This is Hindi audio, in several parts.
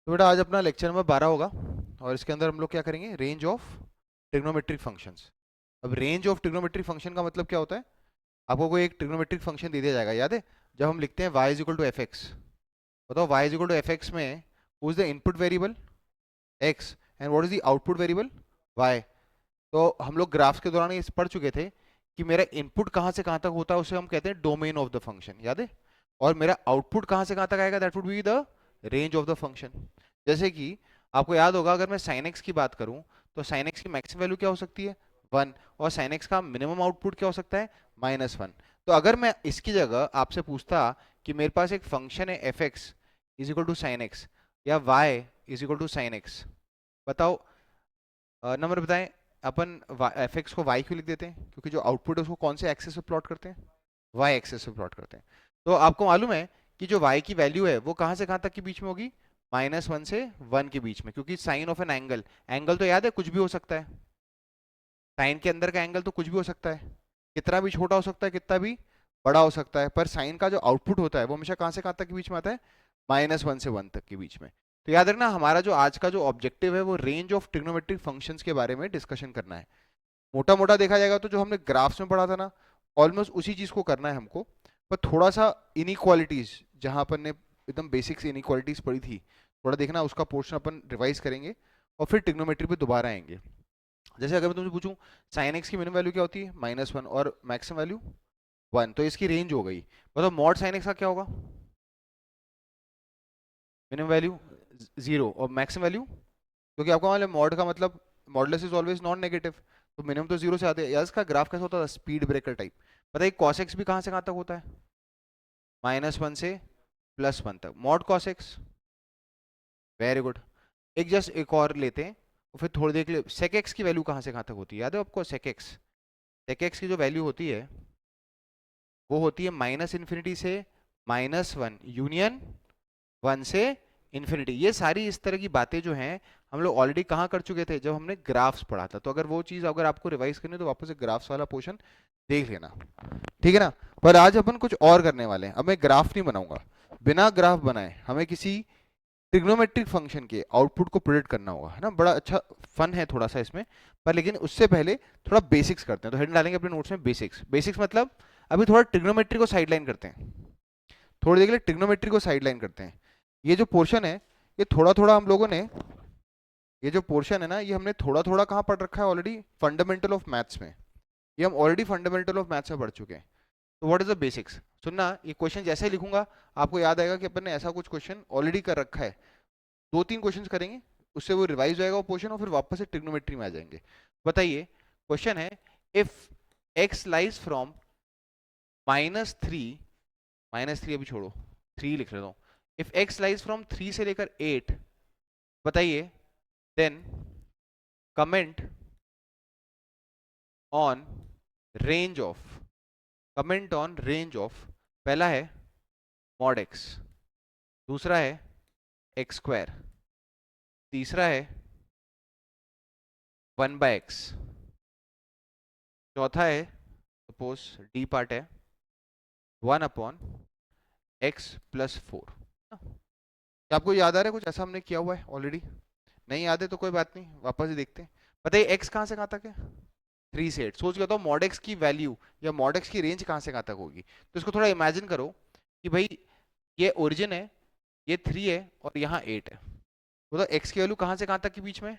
तो बेटा आज अपना लेक्चर नंबर 12 होगा और इसके अंदर हम लोग क्या करेंगे, रेंज ऑफ ट्रिग्नोमेट्रिक फंक्शंस। अब रेंज ऑफ ट्रिग्नोमेट्रिक फंक्शन का मतलब क्या होता है? आपको कोई एक ट्रिग्नोमेट्रिक फंक्शन दे दिया जाएगा, याद है जब हम लिखते हैं y is equal to F X. बताओ y is equal to F X में who is the input variable x and what is the output variable y। तो हम लोग ग्राफ्स के दौरान ये पढ़ चुके थे कि मेरा इनपुट कहाँ से कहाँ तक होता है उसे हम कहते हैं डोमेन ऑफ द फंक्शन, याद है। और मेरा आउटपुट कहाँ से कहाँ तक आएगा, that would be the range of the function. जैसे कि आपको याद होगा, अगर मैं sin x की बात करूं तो sin x की मैक्सिमम वैल्यू क्या हो सकती है, 1। और sin x का मिनिमम आउटपुट क्या हो सकता है, -1। तो अगर मैं इसकी जगह आपसे पूछता कि मेरे पास एक फंक्शन है F X is equal to sine X या y is equal to sine X, बताओ नंबर बताएं। अपन एफ एक्स को y क्यों लिख देते हैं? क्योंकि जो आउटपुट है उसको कौन से एक्सेस पे प्लॉट करते हैं, y एक्सेस पे प्लॉट करते हैं। तो आपको मालूम है कि जो y की वैल्यू है वो कहाँ से कहाँ तक के बीच में होगी, -1 से 1 के बीच में, क्योंकि sine of an angle, angle तो याद है कुछ भी हो सकता है। साइन के अंदर का एंगल तो कुछ भी हो सकता है, कितना भी छोटा हो सकता है कितना भी बड़ा हो सकता है, पर साइन का जो आउटपुट होता है वो हमेशा कहाँ से कहाँ तक के बीच में आता है, -1 से 1 तक के बीच में। तो याद रखना, हमारा जो आज का जो ऑब्जेक्टिव है वो रेंज ऑफ ट्रिग्नोमेट्रिक फंक्शंस के बारे में डिस्कशन करना है। मोटा मोटा देखा जाएगा तो जो हमने ग्राफ्स में पढ़ा था ना, ऑलमोस्ट उसी चीज को करना है हमको। पर थोड़ा सा इनइक्वालिटीज, जहां अपन ने एकदम बेसिक्स इनइक्वालिटीज पढ़ी थी, थोड़ा देखना उसका पोर्शन अपन रिवाइज करेंगे और फिर ट्रिग्नोमेट्री पे दोबारा आएंगे। जैसे अगर मैं तुमसे पूछूं साइन एक्स की मिनिमम वैल्यू क्या होती है, -1 और मैक्सिमम वैल्यू 1, तो इसकी रेंज हो गई। बताओ मॉड साइन एक्स का क्या होगा, मिनिमम वैल्यू 0 और मैक्सिमम वैल्यू, क्योंकि आपको मालूम है मॉड का मतलब modulus is always non negative, तो मिनिमम तो 0 से आते हैं। यार इसका ग्राफ कैसा होता है, स्पीड ब्रेकर टाइप। बताइए कॉस एक्स भी कहाँ से कहाँ तक होता है, -1 से +1 तक, mod cos x. Very good. एक जस्ट एक और लेते हैं और फिर थोड़ी देर के लिए सेक एक्स की वैल्यू कहाँ से कहाँ तक होती है, याद है आपको सेक एक्स? सेक एक्स की जो वैल्यू होती है वो होती है -∞ से -1 यूनियन 1 से इन्फिनिटी। ये सारी इस तरह की बातें जो हैं हम लोग ऑलरेडी कहाँ कर चुके थे, जब हमने ग्राफ्स पढ़ा था। तो अगर वो चीज़ अगर आपको रिवाइज करनी है तो वापस से ग्राफ्स वाला पोर्शन देख लेना, ठीक है ना। पर आज अपन कुछ और करने वाले हैं। अब मैं ग्राफ नहीं बनाऊंगा, बिना ग्राफ बनाए हमें किसी ट्रिग्नोमेट्रिक फंक्शन के आउटपुट को प्रिडिक्ट करना होगा, है ना। बड़ा अच्छा फन है थोड़ा सा इसमें। पर लेकिन उससे पहले थोड़ा बेसिक्स करते हैं, तो हेडिंग डालेंगे अपने नोट्स में बेसिक्स। बेसिक्स मतलब अभी थोड़ा ट्रिग्नोमेट्री को साइडलाइन करते हैं, थोड़ी देर के लिए ट्रिग्नोमेट्री को साइडलाइन करते हैं। ये जो पोर्शन है ये थोड़ा थोड़ा हम लोगों ने, ये जो पोर्शन है ना ये हमने थोड़ा थोड़ा कहाँ पढ़ रखा है ऑलरेडी, फंडामेंटल ऑफ मैथ्स में। ये हम ऑलरेडी फंडामेंटल ऑफ मैथ्स में पढ़ चुके हैं। तो व्हाट इज द बेसिक्स, सुनना। ये क्वेश्चन जैसे ही लिखूंगा आपको याद आएगा कि अपन ने ऐसा कुछ क्वेश्चन ऑलरेडी कर रखा है। 2-3 क्वेश्चंस करेंगे, उससे वो रिवाइज हो जाएगा वो पोर्शन और फिर वापस से ट्रिग्नोमेट्री में आ जाएंगे। बताइए क्वेश्चन है, इफ एक्स लाइज फ्रॉम -3, -3 अभी छोड़ो, 3 लिख लेता हूँ। इफ एक्स लाइज फ्रॉम 3 से लेकर 8, बताइए then comment on range of, comment on range of. पहला है मॉड एक्स, दूसरा है एक्स स्क्वायर, तीसरा है 1/x, चौथा है सपोज डी पार्ट है 1/x+4। क्या आपको याद आ रहा है कुछ ऐसा हमने किया हुआ है ऑलरेडी? नहीं याद है तो कोई बात नहीं, वापस ही देखते हैं। बताइए एक्स कहाँ से कहाँ तक है, 3 से 8। सोच के बताओ मॉड एक्स की वैल्यू या मॉड एक्स की रेंज कहाँ से कहाँ तक होगी। तो इसको थोड़ा इमेजिन करो कि भाई ये ओरिजिन है, ये 3 है और यहाँ 8 है। बताओ एक्स की वैल्यू कहाँ से कहाँ तक के बीच में,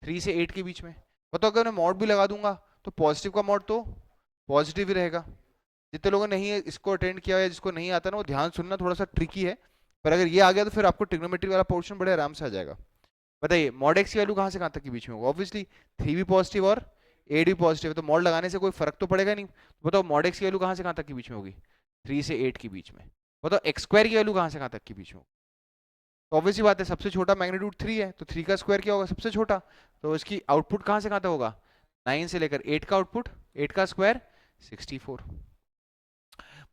3 से 8 के बीच में। बताओ अगर मैं मॉड भी लगा दूंगा तो पॉजिटिव का मॉड तो पॉजिटिव ही रहेगा। जितने लोगों ने नहीं इसको अटेंड किया है, जिसको नहीं आता ना वो ध्यान सुनना, थोड़ा सा ट्रिकी है। पर अगर ये आ गया तो फिर आपको ट्रिग्नोमेट्री वाला पोर्शन बड़े आराम से आ जाएगा। बताइए मॉड एक्स की वैल्यू कहाँ से कहाँ तक के बीच में होगा, ऑब्वियसली 3 भी पॉजिटिव और 8 भी पॉजिटिव है, तो मॉड लगाने से कोई फर्क तो पड़ेगा नहीं। तो बताओ मॉड एक्स की वैल्यू कहाँ से कहाँ तक के बीच में होगी, 3 से 8 के बीच में। बताओ एक्स स्क्वायर की वैल्यू कहाँ से कहाँ तक के बीच में होगी। तो ऑब्वियसली बात है सबसे छोटा मैग्नीट्यूड 3 है, तो 3 का स्क्वायर क्या होगा, सबसे छोटा। तो इसकी आउटपुट कहाँ से कहाँ तक होगा, 9 से लेकर 8 का आउटपुट, 8 का स्क्वायर 64।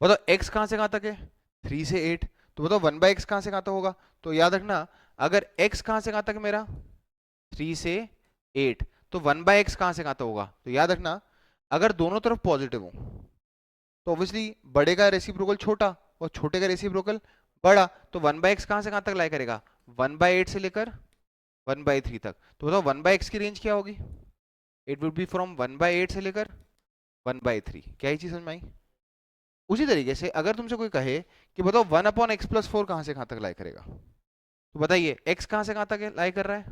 बताओ x कहाँ से कहाँ तक है, 3 से 8। तो बताओ 1/x कहाँ से कहाँ तक होगा। तो याद रखना अगर x कहाँ से कहाँ तक है मेरा, 3 से 8, तो 1/x कहाँ से कहाँ तक होगा। तो याद रखना अगर दोनों तरफ पॉजिटिव हो तो ऑब्वियसली बड़े का रेसिप्रोकल छोटा और छोटे का रेसिप्रोकल बड़ा, तो 1/x कहाँ से कहाँ तक लाई करेगा, 1/8 से लेकर 1/3 तक। तो बताओ 1/x की रेंज क्या होगी? इट वुड बी फ्रॉम 1/8 से लेकर 1/3। क्या ही चीज समझ में आई? उसी तरीके से अगर तुमसे कोई कहे कि बताओ 1/x+4 कहां से कहां तक लाई करेगा, तो बताइए x कहां से कहां तक लाई कर रहा है?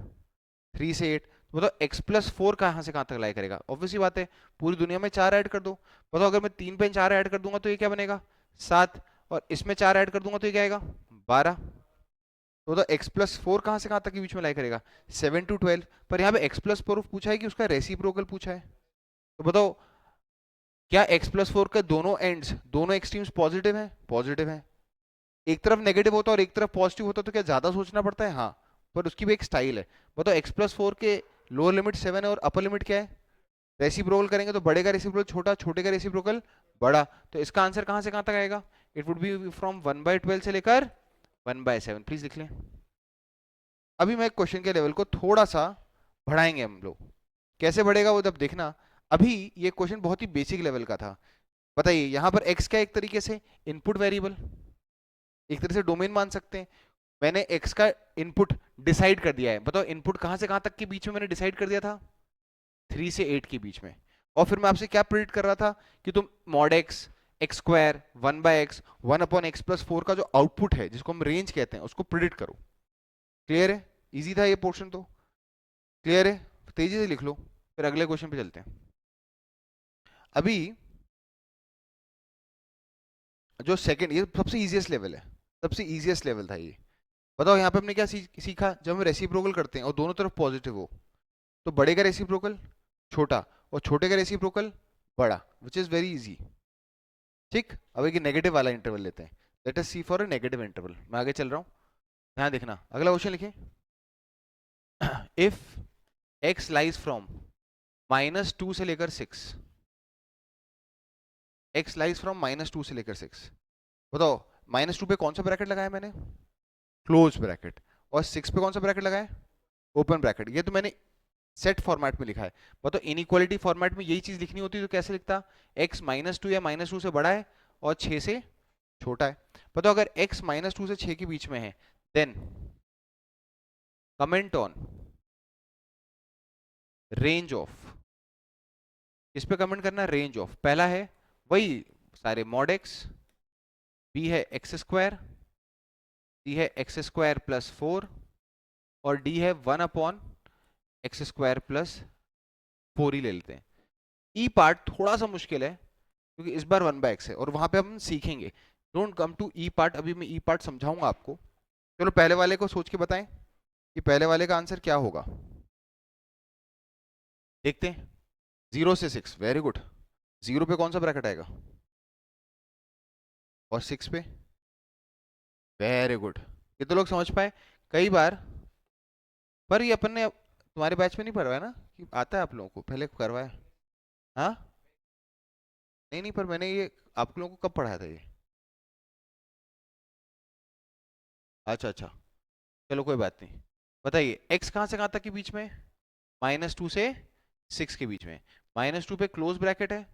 3 से 8। तो बताओ x+4 कहां से कहां तक लाई करेगा? ऑब्वियसली बात है, पूरी दुनिया में 4 ऐड कर दो। बताओ अगर मैं 3 पे 4 ऐड कर दूंगा तो ये क्या बनेगा? 7। और इसमें 4 ऐड कर दूंगा तो ये क्या आएगा? 12। तो बताओ x+4 कहां से कहां तक के बीच में लाई करेगा? 7 to 12। पर यहाँ पे x+4 पूछा है कि उसका रेसिप्रोकल पूछा है। तो बताओ क्या x+4 के दोनों एंड्स, दोनों एक्सट्रीम्स पॉजिटिव हैं? पॉजिटिव हैं। एक तरफ नेगेटिव होता और एक तरफ पॉजिटिव होता तो क्या ज्यादा सोचना पड़ता है? हाँ, पर उसकी भी एक स्टाइल है। बताओ x+4 के लोअर लिमिट 7 है और अपर लिमिट क्या है? रेसिप्रोकल करेंगे तो बड़े का रेसिप्रोकल छोटा, छोटे का रेसिप्रोकल बड़ा। तो इसका आंसर कहां से कहां तक आएगा? इट वुड बी फ्रॉम 1/12 से लेकर 1/7। प्लीज लिख लें। अभी मैं क्वेश्चन के लेवल को थोड़ा सा बढ़ाएंगे हम लोग। कैसे बढ़ेगा वो जब देखना। अभी ये क्वेश्चन बहुत ही बेसिक लेवल का था। बताइए यहाँ पर x का एक तरीके से इनपुट वेरिएबल, एक तरह से डोमेन मान सकते हैं। मैंने x का इनपुट डिसाइड कर दिया है। बताओ इनपुट कहां से कहां तक के बीच में मैंने डिसाइड कर दिया था? 3 से 8 के बीच में। और फिर मैं आपसे क्या प्रेडिक्ट कर रहा था कि तुम mod x, x square, 1/x, 1/x+4 का जो आउटपुट है जिसको हम रेंज कहते हैं उसको प्रेडिक्ट करो। क्लियर है? इजी था ये पोर्शन तो। क्लियर है? तेजी से लिख लो, फिर अगले क्वेश्चन पे चलते हैं। अभी जो सेकंड, ये सबसे इजीएस्ट लेवल है, सबसे इजीएस्ट लेवल था ये। बताओ यहाँ पे हमने क्या सीखा? जब हम रेसिप्रोकल करते हैं और दोनों तरफ पॉजिटिव हो तो बड़े का रेसिप्रोकल छोटा और छोटे का रेसिप्रोकल बड़ा, विच इज वेरी इजी। ठीक, अब एक नेगेटिव वाला इंटरवल लेते हैं। Let us see for a negative interval. मैं आगे चल रहा हूँ, ध्यान देखना। अगला क्वेश्चन लिखें। इफ x लाइज फ्रॉम -2 से लेकर 6, x लाइज फ्रॉम -2 से लेकर 6। बताओ -2 पे कौन सा ब्रैकेट लगाया मैंने? Close bracket. और 6 पे कौन सा ब्रैकेट लगाया? Open bracket. ये तो मैंने सेट फॉर्मेट में लिखा है। बताओ इनइक्वालिटी फॉर्मेट में यही चीज लिखनी होती तो कैसे लिखता? x -2 या -2 से बड़ा है और 6 से छोटा है। बताओ अगर x -2 से 6 के बीच में है, then comment on range of. किस पे कमेंट करना है? Range of. पहला है वही सारे मॉड x, b है x स्क्वायर, c है x² + 4 और d है 1/x² + 4 ही ले लेते हैं। ई पार्ट थोड़ा सा मुश्किल है क्योंकि इस बार 1/x है और वहां पे हम सीखेंगे। Don't come to E part, अभी मैं ई पार्ट समझाऊंगा आपको। चलो पहले वाले को सोच के बताएं कि पहले वाले का आंसर क्या होगा। देखते हैं। 0 से 6, वेरी गुड। 0 पे कौन सा ब्रैकेट आएगा? और 6 पे? Very good. ये तो लोग समझ पाए। कई बार, पर ये अपन ने तुम्हारे बैच में नहीं पढ़वाया ना, कि आता है आप लोगों को, पहले करवाया? हाँ, नहीं नहीं, पर मैंने ये आप लोगों को कब पढ़ाया था ये? अच्छा अच्छा, चलो कोई बात नहीं। बताइए x कहाँ से कहाँ तक के बीच में? -2 से 6 के बीच में। -2 पे क्लोज ब्रैकेट है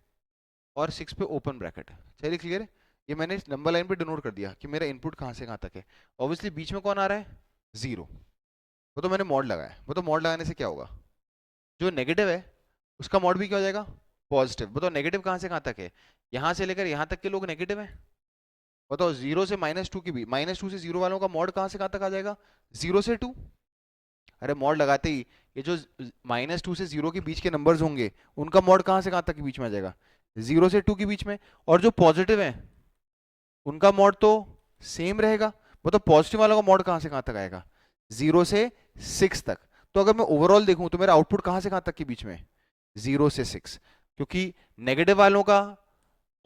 और 6 पे ओपन ब्रैकेट है। चलिए क्लियर है? ये मैंने नंबर लाइन पे डिनोट कर दिया कि मेरा इनपुट कहाँ से कहाँ तक है। ऑब्वियसली बीच में कौन आ रहा है? 0। वो तो मैंने मॉड लगाया। वो तो मॉड लगाने से क्या होगा? जो नेगेटिव है उसका मॉड भी क्या हो जाएगा? पॉजिटिव। बताओ नेगेटिव कहाँ से कहाँ तक है? यहाँ से लेकर यहाँ तक के लोग नेगेटिव है। बताओ 0 से -2 की भी, -2 से 0 वालों का मॉड कहाँ से कहाँ तक आ जाएगा? 0 से 2। अरे मॉड लगाते ही ये जो -2 से 0 के बीच के नंबर्स होंगे उनका मॉड कहाँ से कहाँ तक के बीच में आ जाएगा? 0 से 2 के बीच में। और जो पॉजिटिव है उनका मॉड तो सेम रहेगा। मतलब पॉजिटिव वालों का मॉड कहाँ से कहाँ तक आएगा? 0 से 6 तक। तो अगर मैं ओवरऑल देखूं तो मेरा आउटपुट कहाँ से कहाँ तक के बीच में? 0 से 6। क्योंकि नेगेटिव वालों का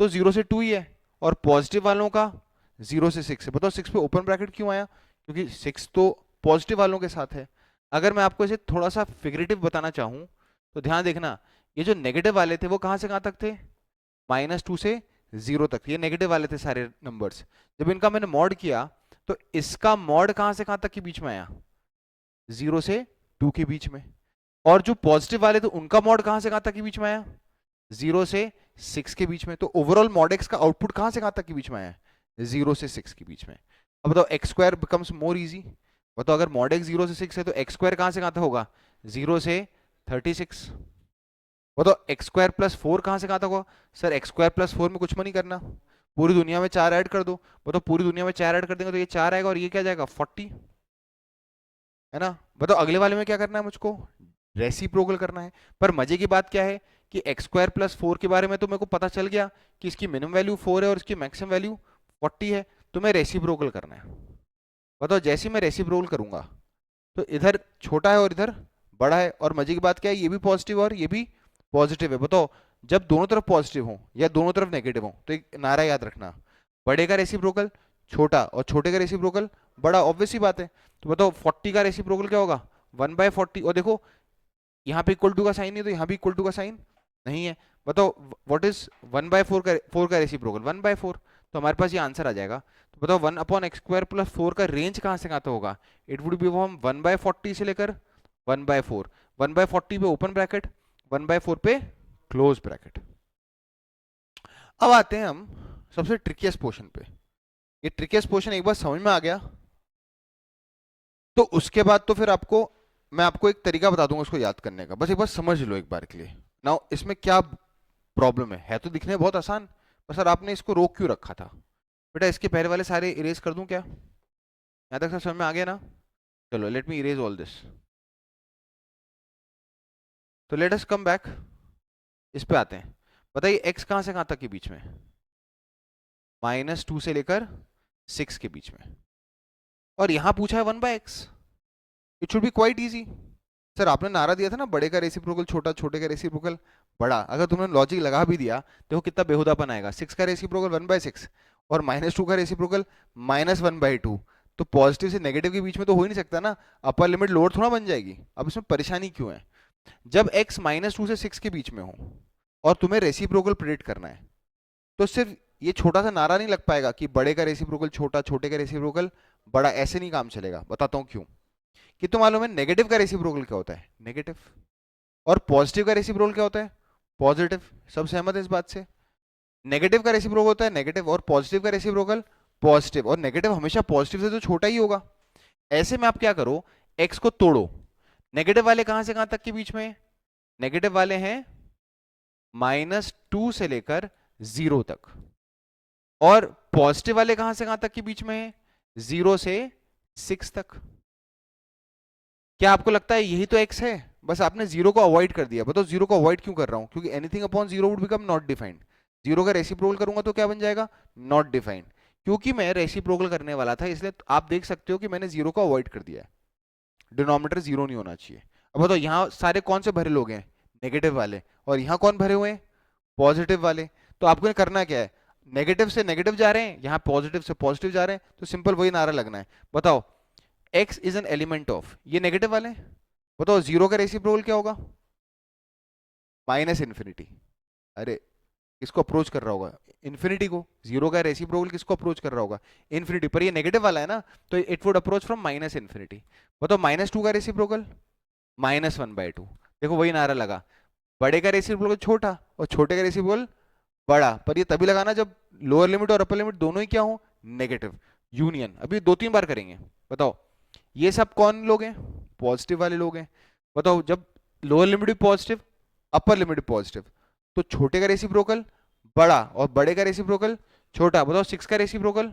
तो 0 से 2 ही है और पॉजिटिव वालों का 0 से 6 है। बताओ 6 पे ओपन ब्रैकेट क्यों आया? क्योंकि 6 तो पॉजिटिव वालों के साथ है। अगर मैं आपको इसे थोड़ा सा फिगरेटिव बताना चाहूं तो ध्यान देखना, ये जो नेगेटिव वाले थे वो कहाँ से कहाँ तक थे? -2 से 0 तक। ये नेगेटिव वाले थे सारे नंबर्स। जब इनका मैंने मॉड किया तो इसका मॉड कहाँ से कहाँ तक के बीच में आया? 0 से 2 के बीच में। और जो पॉजिटिव वाले थे उनका मॉड कहाँ से कहाँ तक के बीच में आया? 0 से 6 के बीच में। तो ओवरऑल मॉड एक्स का आउटपुट कहाँ से कहाँ तक के बीच में आया? 0 से 6 के बीच में। अब बताओ x² बिकम्स मोर इजी। बताओ अगर मॉड एक्स 0 से 6 है तो एक्स स्क्वायर कहाँ से कहाँ तक होगा, 0 से 36। बताओ एक्स स्क्वायर प्लस 4 कहाँ से कहाँ तक होगा, सर एक्स स्क्वायर प्लस 4 में कुछ नहीं करना, पूरी दुनिया में 4 ऐड कर दो। बताओ पूरी दुनिया में 4 ऐड कर देंगे तो ये 4 आएगा और ये क्या जाएगा 40, है ना। बताओ अगले वाले में क्या करना है मुझको, रेसिप्रोकल करना है। पर मजे की बात क्या है कि एक्स स्क्वायर प्लस 4 के बारे में तो मेरे को पता चल गया कि इसकी मिनिमम वैल्यू 4 है और इसकी मैक्सिमम वैल्यू 40 है, तो मैं रेसिप्रोकल करना है। बताओ जैसे ही मैं रेसिप्रोकल करूंगा तो इधर छोटा है और इधर बड़ा है, और मजे की बात क्या है, ये भी पॉजिटिव और ये भी पॉजिटिव है। बताओ जब दोनों तरफ पॉजिटिव हो या दोनों तरफ नेगेटिव हो तो एक नारा याद रखना, बड़े का रेसिप्रोकल छोटा और छोटे का रेसिप्रोकल बड़ा, ऑब्वियस सी बात है। तो बताओ 40 का रेसिप्रोकल क्या होगा, 1/40। और देखो यहाँ पे इक्वल टू का साइन नहीं तो यहाँ भी इक्वल टू का साइन नहीं है। बताओ व्हाट इज 1/4 का रेसिप्रोकल 1/4, तो हमारे पास ये आंसर आ जाएगा। तो बताओ 1/x² + 4 का रेंज कहाँ से कहाँ तक होगा, इट वुड बी फ्रॉम 1/40 से लेकर 1/4, 1/40 पे ओपन ब्रैकेट, 1/4 पे क्लोज ब्रैकेट। अब आते हैं हम सबसे ट्रिकियस्ट पोर्शन पे। ये ट्रिकियस्ट पोर्शन एक बार समझ में आ गया तो उसके बाद तो फिर आपको मैं आपको एक तरीका बता दूंगा उसको याद करने का, बस एक बार समझ लो एक बार के लिए। नाउ इसमें क्या प्रॉब्लम है तो दिखने में बहुत आसान, पर सर आपने इसको रोक क्यों रखा था। बेटा इसके पहले वाले सारे इरेज कर दूं क्या, यहाँ तक सब समझ में आ गया ना। चलो let me erase all this. तो लेट अस कम बैक, इस पे आते हैं। बताइए एक्स कहाँ से कहाँ तक के बीच में, -2 से लेकर 6 के बीच में, और यहां पूछा है 1/x, it should be quite easy. Sir आपने नारा दिया था ना, बड़े का रेसिप्रोकल छोटा, छोटे का रेसिप्रोकल बड़ा। अगर तुमने लॉजिक लगा भी दिया देखो कितना बेहुदापन आएगा, 6 का रेसिप्रोकल 1/6 और -2 का रेसिप्रोकल -1/2, तो पॉजिटिव से नेगेटिव के बीच में तो हो ही नहीं सकता ना, अपर लिमिट लोअर थोड़ा बन जाएगी। अब इसमें परेशानी क्यों है, जब x -2 से 6 के बीच में हो और तुम्हें रेसिप्रोकल प्रेडिक्ट करना है तो सिर्फ ये छोटा सा नारा नहीं लग पाएगा कि बड़े का रेसिप्रोकल छोटा, छोटे का रेसिप्रोकल बड़ा, ऐसे नहीं काम चलेगा। बताता हूं क्यों। कि तो मालूम है नेगेटिव का रेसिप्रोकल क्या होता है, नेगेटिव, और पॉजिटिव का रेसिप्रोकल क्या होता है, पॉजिटिव। सब सहमत है इस बात से, नेगेटिव का रेसिप्रोकल होता है नेगेटिव और पॉजिटिव का रेसिप्रोकल पॉजिटिव, और नेगेटिव हमेशा पॉजिटिव से तो छोटा ही होगा। ऐसे में आप क्या करो, एक्स को तोड़ो, नेगेटिव वाले कहां से कहां तक के बीच में, नेगेटिव वाले हैं -2 से लेकर 0 तक, और पॉजिटिव वाले कहां से कहां तक के बीच में है, 0 से 6 तक। क्या आपको लगता है यही तो x है, बस आपने 0 को अवॉइड कर दिया। बताओ 0 को अवॉइड क्यों कर रहा हूं, क्योंकि anything upon 0 would become not defined. 0 का रेसिप्रोकल करूंगा तो क्या बन जाएगा, नॉट डिफाइंड। क्योंकि मैं रेसिप्रोकल करने वाला था इसलिए आप देख सकते हो कि मैंने 0 को अवॉइड कर दिया है, डिनोमिनेटर 0 नहीं होना चाहिए। अब बताओ यहाँ सारे कौन से भरे लोग हैं, नेगेटिव वाले, और यहाँ कौन भरे हुए हैं, पॉजिटिव वाले। तो आपको करना क्या है, नेगेटिव से नेगेटिव जा रहे हैं, यहाँ पॉजिटिव से पॉजिटिव जा रहे हैं, तो सिंपल वही नारा लगना है। बताओ x is an element of, ये नेगेटिव वाले, बताओ 0 का रेसिप्रोकल क्या होगा, -∞। अरे किसको अप्रोच कर रहा होगा, इन्फिनिटी को। 0 का रेसिप्रोकल किसको अप्रोच कर रहा होगा, इन्फिनिटी। पर ये नेगेटिव वाला है ना, तो इट वुड अप्रोच फ्रॉम -∞। बताओ -2 का रेसिप्रोकल -1/2। देखो वही नारा लगा, बड़े का रेसिप्रोकल छोटा और छोटे का रेसिप्रोकल बड़ा, पर ये तभी लगाना जब लोअर लिमिट और अपर लिमिट दोनों ही क्या हो, नेगेटिव। यूनियन अभी 2-3 बार करेंगे। बताओ ये सब कौन लोग हैं, पॉजिटिव वाले लोग हैं। बताओ जब लोअर लिमिट भी पॉजिटिव, अपर लिमिट भी पॉजिटिव, तो छोटे का रेसिप्रोकल बड़ा और बड़े का रेसिप्रोकल छोटा। बताओ 6 का रेसिप्रोकल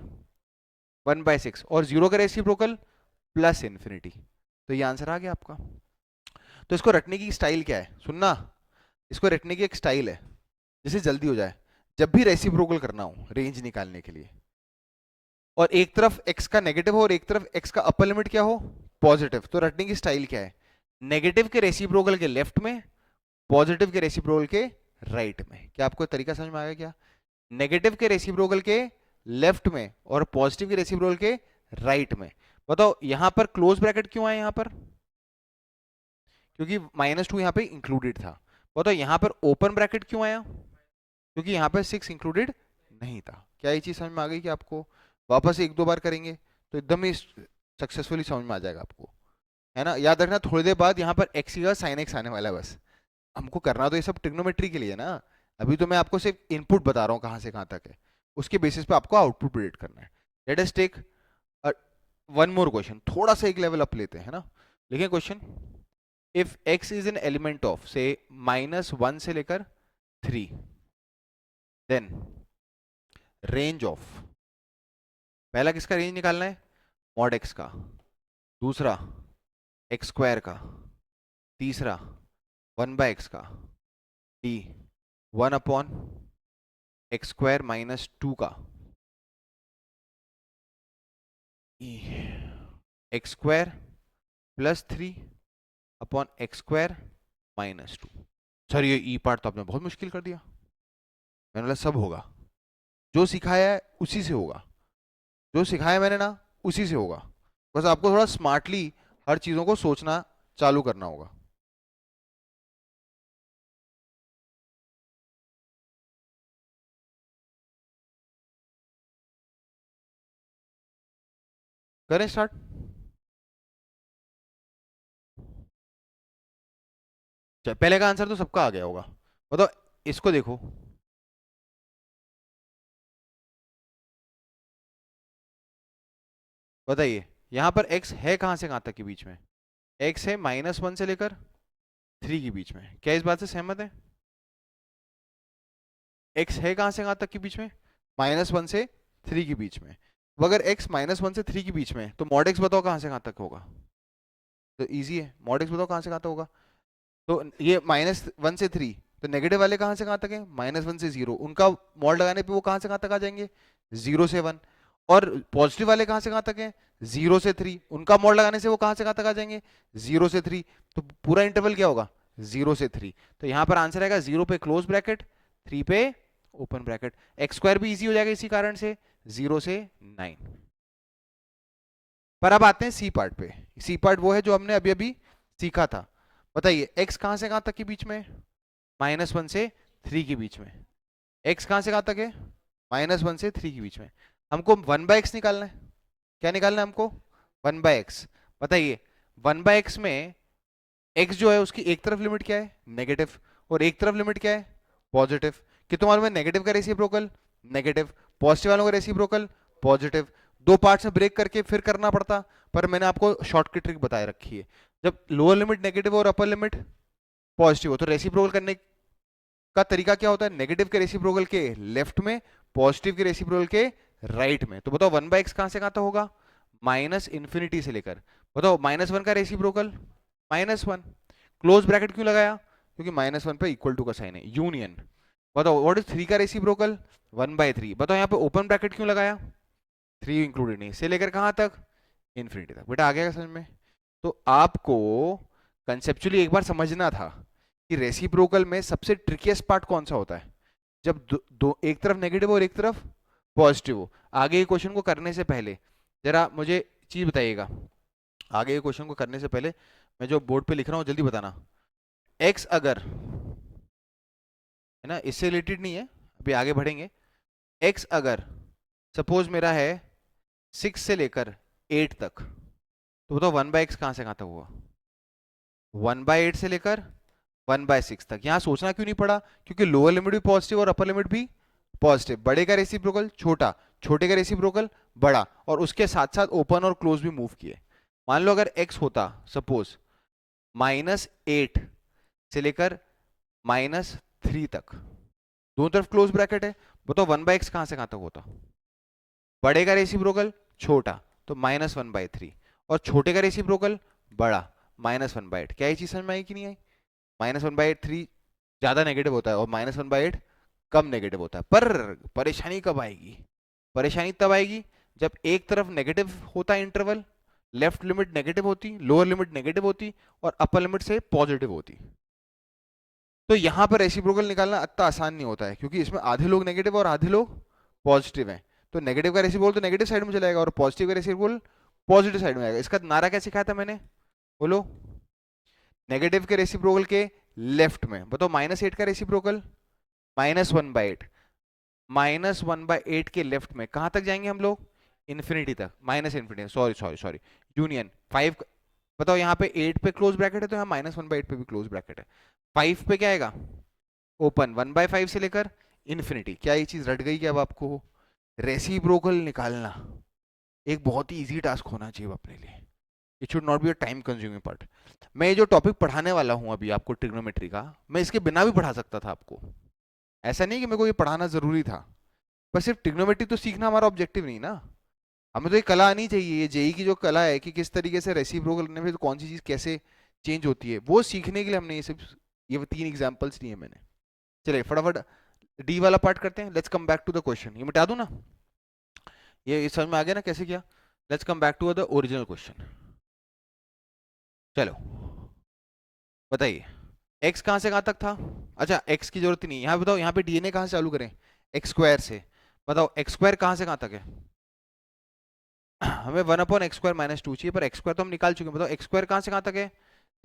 1/6 और 0 का रेसिप्रोकल +∞। तो ये आंसर आ गया आपका। तो इसको रटने की स्टाइल क्या है, सुनना, इसको रटने की एक स्टाइल है जिससे जल्दी हो जाए। जब भी रेसिप्रोकल करना हो रेंज निकालने के लिए, और एक तरफ x का नेगेटिव हो और एक तरफ x का अपर लिमिट क्या हो, पॉजिटिव, तो रटने की स्टाइल क्या है, नेगेटिव के रेसिप्रोकल के लेफ्ट में, पॉजिटिव के रेसिप्रोकल के राइट में। क्या आपको तरीका समझ में आया क्या, नेगेटिव के रेसिप्रोकल के लेफ्ट में और पॉजिटिव के रेसिप्रोकल के राइट में। बताओ यहां पर क्लोज ब्रैकेट क्यों आया, यहां पर क्योंकि -2 यहां पे इंक्लूडेड था। बताओ यहां पर ओपन ब्रैकेट क्यों आया, क्योंकि यहां पर 6 इंक्लूडेड नहीं था। क्या ये चीज समझ में आ गई कि आपको, वापस 1-2 बार करेंगे तो एकदम ही सक्सेसफुली समझ में आ जाएगा आपको, है ना। याद रखना थोड़ी देर बाद यहाँ पर x की जगह sin x आने वाला है, बस हमको करना तो ये सब ट्रिग्नोमेट्री के लिए ना। अभी तो मैं आपको सिर्फ इनपुट बता रहा हूँ कहाँ से कहाँ तक है, उसके बेसिस पे आपको आउटपुट प्रेडिक्ट करना है। Let us take one more question, थोड़ा सा एक लेवल अप लेते हैं, है ना। लिखें question, if x is an element of से -1 से लेकर 3, देन रेंज ऑफ, पहला किसका रेंज निकालना है, मॉड x का, दूसरा एक्स स्क्वायर का, तीसरा 1/x का, डी 1/x² - 2 का, x² +3/x²-2। सर ये ई पार्ट तो आपने बहुत मुश्किल कर दिया। मैंने बोला सब होगा, जो सिखाया है उसी से होगा, जो सिखाया मैंने ना उसी से होगा, बस आपको थोड़ा स्मार्टली हर चीजों को सोचना चालू करना होगा। करें स्टार्ट। पहले का आंसर तो सबका आ गया होगा, बताओ। इसको देखो, बताइए यहां पर x है कहां से कहां तक के बीच में, x है -1 से लेकर 3 के बीच में, क्या इस बात से सहमत है। x है कहां से कहां तक के बीच में, -1 से 3 के बीच में। अब अगर x -1 से 3 के बीच में है, तो मॉड x बताओ कहां से कहां तक होगा। तो इजी है, मॉड x बताओ कहां से कहां तक होगा। तो ये -1 से 3, तो नेगेटिव वाले कहां से कहां तक है, -1 से 0, उनका मॉड लगाने पे वो कहां से कहां तक आ जाएंगे, 0 से 1। और पॉजिटिव वाले कहां से कहां तक है, 0 से 3, उनका मॉड लगाने से वो कहां से कहां तक आ जाएंगे, 0 से 3। तो पूरा इंटरवल क्या होगा, 0 से 3। तो यहां पर आंसर आएगा 0 पे क्लोज ब्रैकेट, 3 पे ओपन ब्रैकेट। x² भी इजी हो जाएगा इसी कारण से, 0 से 9। पर अब आते हैं सी पार्ट पे। सी पार्ट वो है जो हमने अभी अभी सीखा था। बताइए x कहां से कहां तक के बीच में, -1 से 3 के बीच में। x कहां से कहां तक है, -1 से 3 के बीच में। हमको 1/x निकालना है। क्या निकालना है हमको, 1/x। बताइए 1/x में x जो है उसकी एक तरफ लिमिट क्या है, नेगेटिव, और एक तरफ लिमिट क्या है, पॉजिटिव। कितना मालूम है, नेगेटिव का रेसिप्रोकल नेगेटिव, पॉजिटिव वालों का रेसिप्रोकल पॉजिटिव। दो पार्ट्स में ब्रेक करके फिर करना पड़ता, पर मैंने आपको शॉर्टकट ट्रिक बताए रखी है। जब लोअर लिमिट नेगेटिव और अपर लिमिट पॉजिटिव हो, तो रेसिप्रोकल करने का तरीका क्या होता है, नेगेटिव के रेसिप्रोकल के लेफ्ट में, पॉजिटिव के रेसिप्रोकल के राइट में। तो बताओ 1/x कहां से कहां तक होगा, -∞ से लेकर, बताओ -1 का रेसिप्रोकल -1। क्लोज ब्रैकेट क्यों लगाया, क्योंकि -1 पे इक्वल टू का साइन है, यूनियन। बताओ व्हाट इज 3 का रेसिप्रोकल, 1/3। बताओ यहाँ पे ओपन ब्रैकेट क्यों लगाया, 3 इंक्लूडेड नहीं, से लेकर कहां तक, इन्फिनिटी तक। बेटा आ गया समझ में। तो आपको कंसेप्चुअली एक बार समझना था कि रेसिप्रोकल में सबसे ट्रिकियस्ट पार्ट कौन सा होता है, जब दो एक तरफ नेगेटिव और एक तरफ पॉजिटिव हो। आगे के क्वेश्चन को करने से पहले जरा मुझे चीज बताइएगा, आगे के क्वेश्चन को करने से पहले मैं जो बोर्ड पे लिख रहा हूँ जल्दी बताना। x अगर, है ना, इससे रिलेटेड नहीं है, अभी आगे बढ़ेंगे। x अगर सपोज मेरा है 6 से लेकर 8 तक, तो बताओ 1/x कहां से कहां तक हुआ, 1/8 से लेकर 1/6 तक। यहां सोचना क्यों नहीं पड़ा, क्योंकि लोअर लिमिट भी पॉजिटिव और अपर लिमिट भी पॉजिटिव। बड़े का रेसिप्रोकल छोटा, छोटे का रेसिप्रोकल बड़ा, और उसके साथ साथ ओपन और क्लोज भी मूव किए। मान लो अगर x होता सपोज -8 से लेकर -3 तक, दोनों तरफ क्लोज ब्रैकेट है, बताओ 1/x कहां से कहां तक होता, बड़े का रेसिप्रोकल छोटा तो -1/3, और छोटे का रेसिप्रोकल बड़ा -1/8। क्या ये चीज समझ में आई कि नहीं आई, -1/3 ज्यादा नेगेटिव होता है और -1/8 कम नेगेटिव होता है। पर परेशानी कब आएगी, परेशानी तब आएगी जब एक तरफ नेगेटिव होता है इंटरवल, लेफ्ट लिमिट नेगेटिव होती, लोअर लिमिट नेगेटिव होती, और अपर लिमिट से पॉजिटिव होती। तो यहां पर रेसिप्रोकल निकालना इतना आसान नहीं होता है, क्योंकि इसमें आधे लोग नेगेटिव और आधे लोग पॉजिटिव हैं। तो नेगेटिव का रेसिप्रोकल तो नेगेटिव साइड में चला जाएगा और पॉजिटिव का रेसिप्रोकल पॉजिटिव साइड में आएगा। इसका नारा क्या सिखाया था मैंने, बोलो। नेगेटिव के रेसिप्रोकल के लेफ्ट में, बताओ -8 का रेसिप्रोकल -1/8, -1/8 के लेफ्ट में कहां तक जाएंगे हम लोग, इन्फिनिटी तक, -∞, सॉरी सॉरी सॉरी, यूनियन 5। बताओ यहाँ पे 8 पे क्लोज ब्रैकेट है, तो यहाँ -1/8 पे भी क्लोज ब्रैकेट है। 5 पे क्या आएगा, ओपन, 1/5 से लेकर इन्फिनिटी। क्या ये चीज रट गई क्या अब आपको, रेसिप्रोकल निकालना एक बहुत ही इजी टास्क होना चाहिए अपने लिए। It should not be a time consuming part. मैं ये जो टॉपिक पढ़ाने वाला हूँ अभी आपको ट्रिग्नोमेट्री का, मैं इसके बिना भी पढ़ा सकता था आपको। ऐसा नहीं कि मेरे को ये पढ़ाना जरूरी था, पर सिर्फ ट्रिग्नोमेट्री तो सीखना हमारा ऑब्जेक्टिव नहीं ना। हमें तो ये कला आनी चाहिए, ये जेई की जो कला है कि किस तरीके से रेसिप्रोकल करने में तो कौन सी चीज कैसे चेंज होती है, वो सीखने के लिए हमने ये सब, ये 3 एग्जांपल्स लिए मैंने। चलिए फटाफट डी वाला पार्ट करते हैं। Let's come back to the question. ये मिटा दूं ना, ये समझ में आ गया ना कैसे किया। Let's come back to the original question. चलो बताइए, x कहाँ से कहाँ तक था। अच्छा x की जरूरत ही नहीं, यहाँ बताओ, यहाँ पे डीएनए कहाँ से चालू करें, एक्स स्क्वायर से। बताओ एक्स स्क्वायर कहाँ से कहाँ तक है। हमें 1/x² - 2 चाहिए, पर एक्स स्क्वायर तो हम निकाल चुके हैं। बताओ एक्स स्क्वायर कहाँ से कहाँ तक है,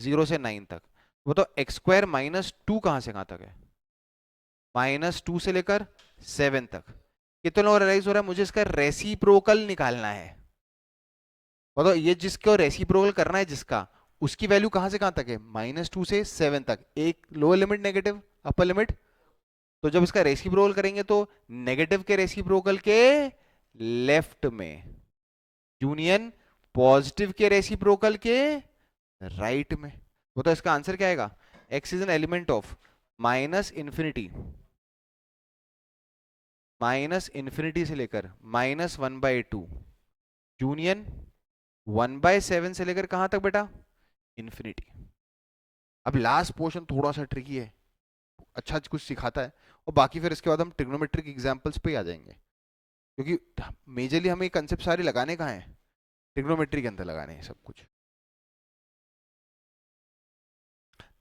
0 से 9 तक। बताओ x² - 2 कहाँ से कहाँ तक है, -2 से लेकर 7 तक। कितने लोग रियलाइज हो रहा है, मुझे इसका रेसिप्रोकल निकालना है। बताओ ये जिसको रेसिप्रोकल करना है जिसका, उसकी वैल्यू कहाँ से कहाँ तक है, -2 से 7 तक। एक lower limit negative, upper limit. तो जब इसका रेसिप्रोकल करेंगे तो नेगेटिव के रेसिप्रोकल के लेफ्ट में, यूनियन पॉजिटिव के रेसिप्रोकल के राइट में। वो तो इसका आंसर क्या आएगा, x is an element of -infinity से लेकर -1/2 यूनियन 1/7 से लेकर कहां तक बेटा, इन्फिनिटी। अब लास्ट पोर्शन थोड़ा सा ट्रिकी है, अच्छा कुछ सिखाता है, और बाकी फिर इसके बाद हम ट्रिग्नोमेट्रिक एग्जांपल्स पे ही आ जाएंगे, क्योंकि मेजरली हमें कंसेप्ट सारे लगाने कहाँ हैं, ट्रिग्नोमेट्री के अंदर लगाने हैं सब कुछ।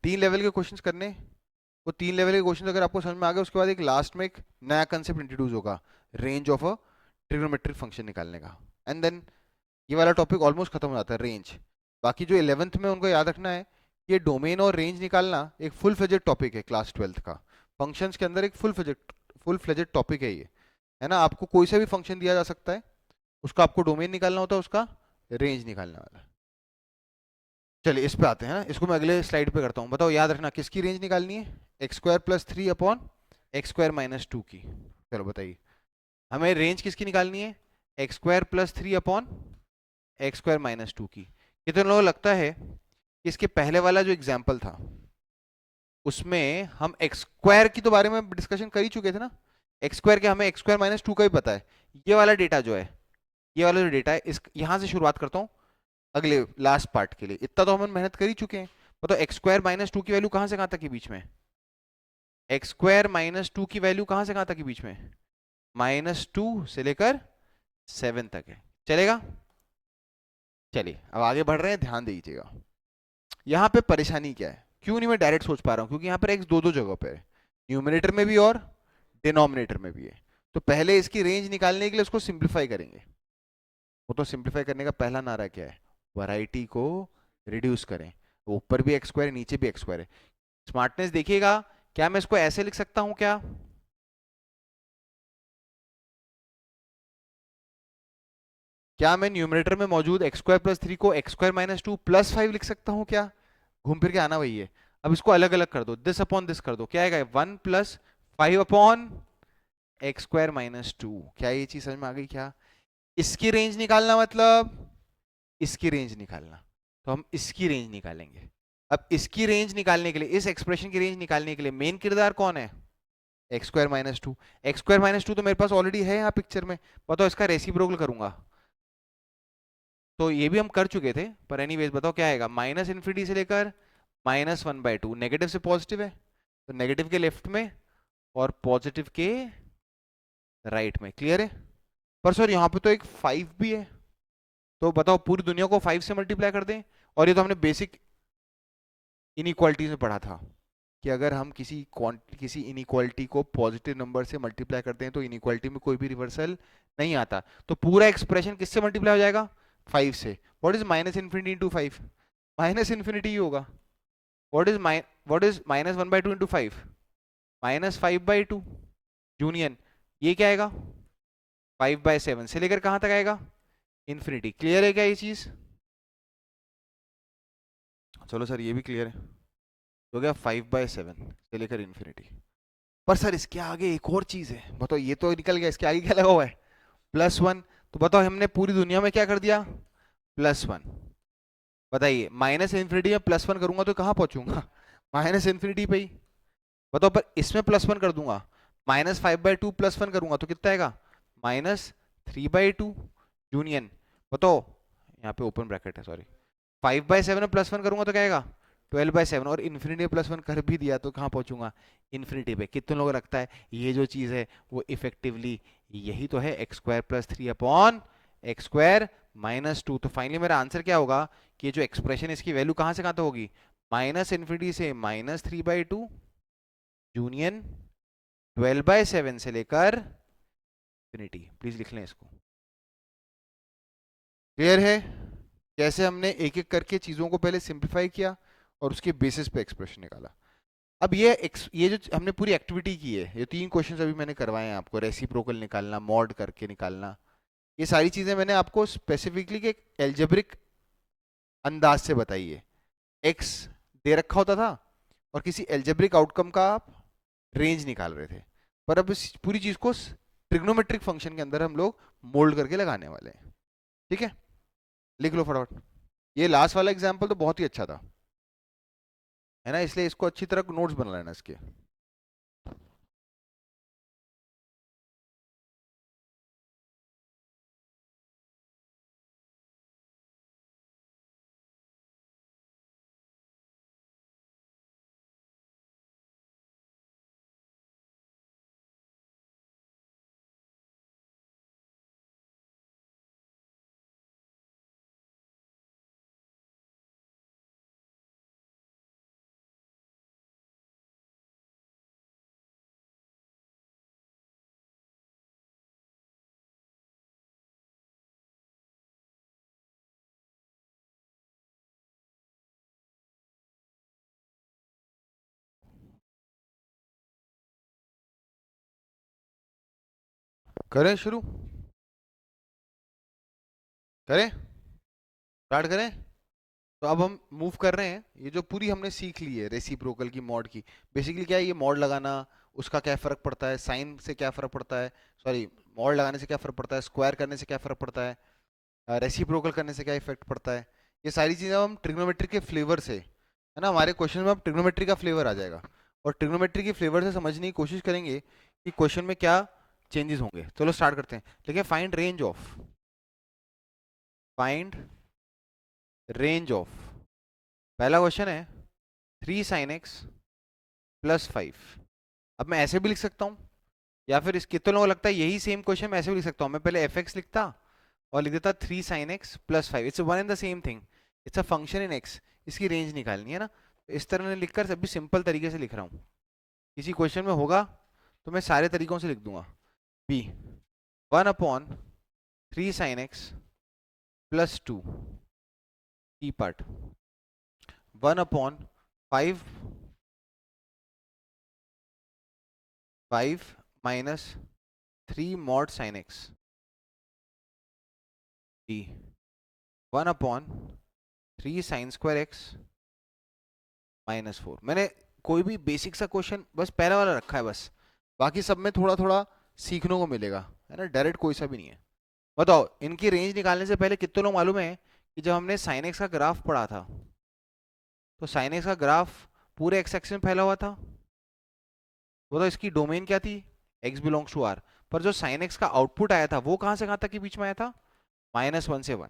3 लेवल के क्वेश्चंस करने। वो 3 लेवल के क्वेश्चंस अगर आपको समझ में आ गए, उसके बाद एक लास्ट में एक नया कंसेप्ट इंट्रोड्यूस होगा, range of a trigonometric function निकालने का। एंड देन ये वाला टॉपिक ऑलमोस्ट खत्म हो जाता है, रेंज। बाकी जो 11th में उनको याद रखना है, ये डोमेन और रेंज निकालना एक फुल फ्लेजेड टॉपिक है क्लास 12th का। फंक्शंस के अंदर एक फुल फ्लेजेड टॉपिक है ये, है ना। आपको कोई सा भी फंक्शन दिया जा सकता है, उसका आपको डोमेन निकालना होता है, उसका रेंज निकालने वाला है। चलिए इस पे आते हैं ना, इसको मैं अगले स्लाइड पे करता हूँ। बताओ याद रखना किसकी रेंज निकालनी है, x² + 3/x² - 2 की। चलो बताइए, हमें रेंज किसकी निकालनी है, x² + 3/x² - 2 की। कितने लोगों को लगता है कि इसके पहले वाला जो एग्जाम्पल था उसमें हम एक्स स्क्वायर की तो बारे में डिस्कशन कर ही चुके थे ना। एक्स स्क्वायर के हमें x² - 2 का ही पता है। ये वाला डेटा जो है, ये वाला जो डेटा है, इस यहां से शुरुआत करता हूँ अगले लास्ट पार्ट के लिए। इतना तो हम मेहनत कर ही चुके हैं। बताओ x² - 2 की वैल्यू कहां से कहां तक है बीच में, x² - 2 की वैल्यू कहां से कहां तक है बीच में, -2 से लेकर 7 तक है। चलेगा। चलिए अब आगे बढ़ रहे हैं, ध्यान दीजिएगा। यहाँ पे परेशानी क्या है, क्यों नहीं मैं डायरेक्ट सोच पा रहा हूँ, क्योंकि यहाँ पर x दो दो जगह पे है, न्यूमिनेटर में भी और डिनोमिनेटर में भी है। तो पहले इसकी रेंज निकालने के लिए उसको सिंप्लीफाई करेंगे। वो तो सिंप्लीफाई करने का पहला नारा क्या है, वैरायटी को रिड्यूस करें। ऊपर भी एक्स स्क्वायर है, नीचे भी एक्स स्क्वायर है। स्मार्टनेस देखिएगा, क्या मैं इसको ऐसे लिख सकता हूं क्या, क्या मैं न्यूमरेटर में मौजूद x² + 3 को x² - 2 +5 लिख सकता हूं क्या। घूम फिर के आना वही है। अब इसको अलग अलग कर दो, दिस अपॉन दिस कर दो, क्या आएगा 1 + 5/x²-2। क्या ये चीज समझ में आ गई क्या। इसकी रेंज निकालना मतलब इसकी रेंज निकालना, तो हम इसकी रेंज निकालेंगे। अब इसकी रेंज निकालने के लिए, इस एक्सप्रेशन की रेंज निकालने के लिए मेन किरदार कौन है, x² - 2। x² - 2 तो मेरे पास ऑलरेडी है यहाँ पिक्चर में। बताओ इसका रेसिप्रोकल करूंगा, तो ये भी हम कर चुके थे, पर एनीवेज बताओ क्या आएगा, -इन्फिनिटी से लेकर -1/2। नेगेटिव से पॉजिटिव है, तो नेगेटिव के लेफ्ट में और पॉजिटिव के राइट में। क्लियर है। पर सर यहाँ पे तो एक 5 भी है, तो बताओ पूरी दुनिया को 5 से मल्टीप्लाई कर दें। और ये तो हमने बेसिक इनइक्वालिटीज में पढ़ा था कि अगर हम किसी इनइक्वालिटी को पॉजिटिव नंबर से मल्टीप्लाई करते हैं तो इनइक्वालिटी में कोई भी रिवर्सल नहीं आता। तो पूरा एक्सप्रेशन किससे मल्टीप्लाई हो जाएगा, 5 से। What is -minus infinity into 5, -minus infinity ही होगा। व्हाट इज -1/2 इंटू 5, -5/2 यूनियन, ये क्या आएगा 5/7 से लेकर कहां तक आएगा, इन्फिनिटी। क्लियर है क्या ये चीज। चलो सर ये भी क्लियर है, हो गया 5/7 से लेकर इन्फिनिटी। पर सर इसके आगे एक और चीज है, बताओ। ये तो निकल गया, इसके आगे क्या लगा हुआ है, +1। तो बताओ हमने पूरी दुनिया में क्या कर दिया, +1। बताइए माइनस इन्फिनिटी में +1 करूंगा तो कहाँ पहुंचूंगा, माइनस इन्फिनिटी पे ही। बताओ पर इसमें +1 कर दूंगा, -5/2 +1 करूंगा तो कितना आएगा, -3/2 यूनियन। बताओ, यहाँ पे ओपन ब्रैकेट है सॉरी, 5/7 में +1 करूंगा तो क्या आएगा, 12/7। और इन्फिनिटी +1 कर भी दिया तो कहाँ पहुंचूंगा, इन्फिनिटी पे। कितने लोगों को लगता है ये जो चीज है वो इफेक्टिवली यही तो है, x² + 3/(x²-2)। तो फाइनली मेरा आंसर क्या होगा कि ये जो एक्सप्रेशन इसकी वैल्यू कहाँ से कहाँ तक होगी, माइनस इन्फिनिटी से -3/2 यूनियन 12/7 से लेकर इन्फिनिटी। प्लीज लिख लें इसको। क्लियर है कैसे हमने एक एक करके चीजों को पहले सिंप्लीफाई किया और उसके बेसिस पे एक्सप्रेशन निकाला। अब ये जो हमने पूरी एक्टिविटी की है, ये 3 क्वेश्चंस अभी मैंने करवाए हैं आपको, रेसिप्रोकल निकालना, मॉड करके निकालना, ये सारी चीजें मैंने आपको स्पेसिफिकली एक एल्जेब्रिक अंदाज से बताई है। एक्स दे रखा होता था और किसी एल्जेब्रिक आउटकम का आप रेंज निकाल रहे थे, पर अब इस पूरी चीज को ट्रिग्नोमेट्रिक फंक्शन के अंदर हम लोग मोल्ड करके लगाने वाले हैं। ठीक है, लिख लो फटाफट। ये लास्ट वाला एग्जाम्पल तो बहुत ही अच्छा था, है ना, इसलिए इसको अच्छी तरह नोट्स बना लेना इसके। करें शुरू, करें, स्टार्ट करें। तो अब हम मूव कर रहे हैं, ये जो पूरी हमने सीख ली है रेसिप्रोकल की, मॉड की। बेसिकली क्या है, ये मॉड लगाना, उसका क्या फर्क पड़ता है, साइन से क्या फर्क पड़ता है, सॉरी मॉड लगाने से क्या फर्क पड़ता है, स्क्वायर करने से क्या फर्क पड़ता है, रेसिप्रोकल करने से क्या इफेक्ट पड़ता है, ये सारी चीजें हम ट्रिग्नोमेट्री के फ्लेवर से, है ना, हमारे क्वेश्चन में अब ट्रिग्नोमेट्री का फ्लेवर आ जाएगा और ट्रिग्नोमेट्री के फ्लेवर से समझने की कोशिश करेंगे कि क्वेश्चन में क्या चेंजेस होंगे। चलो स्टार्ट करते हैं। लेकिन फाइंड रेंज ऑफ, पहला क्वेश्चन है 3 sin x + 5। अब मैं ऐसे भी लिख सकता हूँ, या फिर इस कितने लोगों को लगता है यही सेम क्वेश्चन मैं ऐसे भी लिख सकता हूँ, मैं पहले f(x) लिखता और लिख देता 3 sin x + 5। It's one and the same thing, it's a function in x, इसकी रेंज निकालनी है ना। तो इस तरह से लिखकर सभी सिंपल तरीके से लिख रहा हूँ, किसी क्वेश्चन में होगा तो मैं सारे तरीकों से लिख दूंगा। b 1/3 sin x + 2, e part 1/5 -3 mod sin x, d 1/3 sin² x -4। मैंने कोई भी बेसिक सा क्वेश्चन बस पहला वाला रखा है बस, बाकी सब में थोड़ा थोड़ा सीखने को मिलेगा, है ना, डायरेक्ट कोई सा भी नहीं है। बताओ इनकी रेंज निकालने से पहले कितने लोग मालूम है कि जब हमने sin x का ग्राफ पढ़ा था तो sin x का ग्राफ पूरे x एक्सिस में फैला हुआ था। बताओ इसकी डोमेन क्या थी, x बिलोंग्स टू r। पर जो sin x का आउटपुट आया था वो कहां से कहां तक के बीच में आया था, -1 से 1।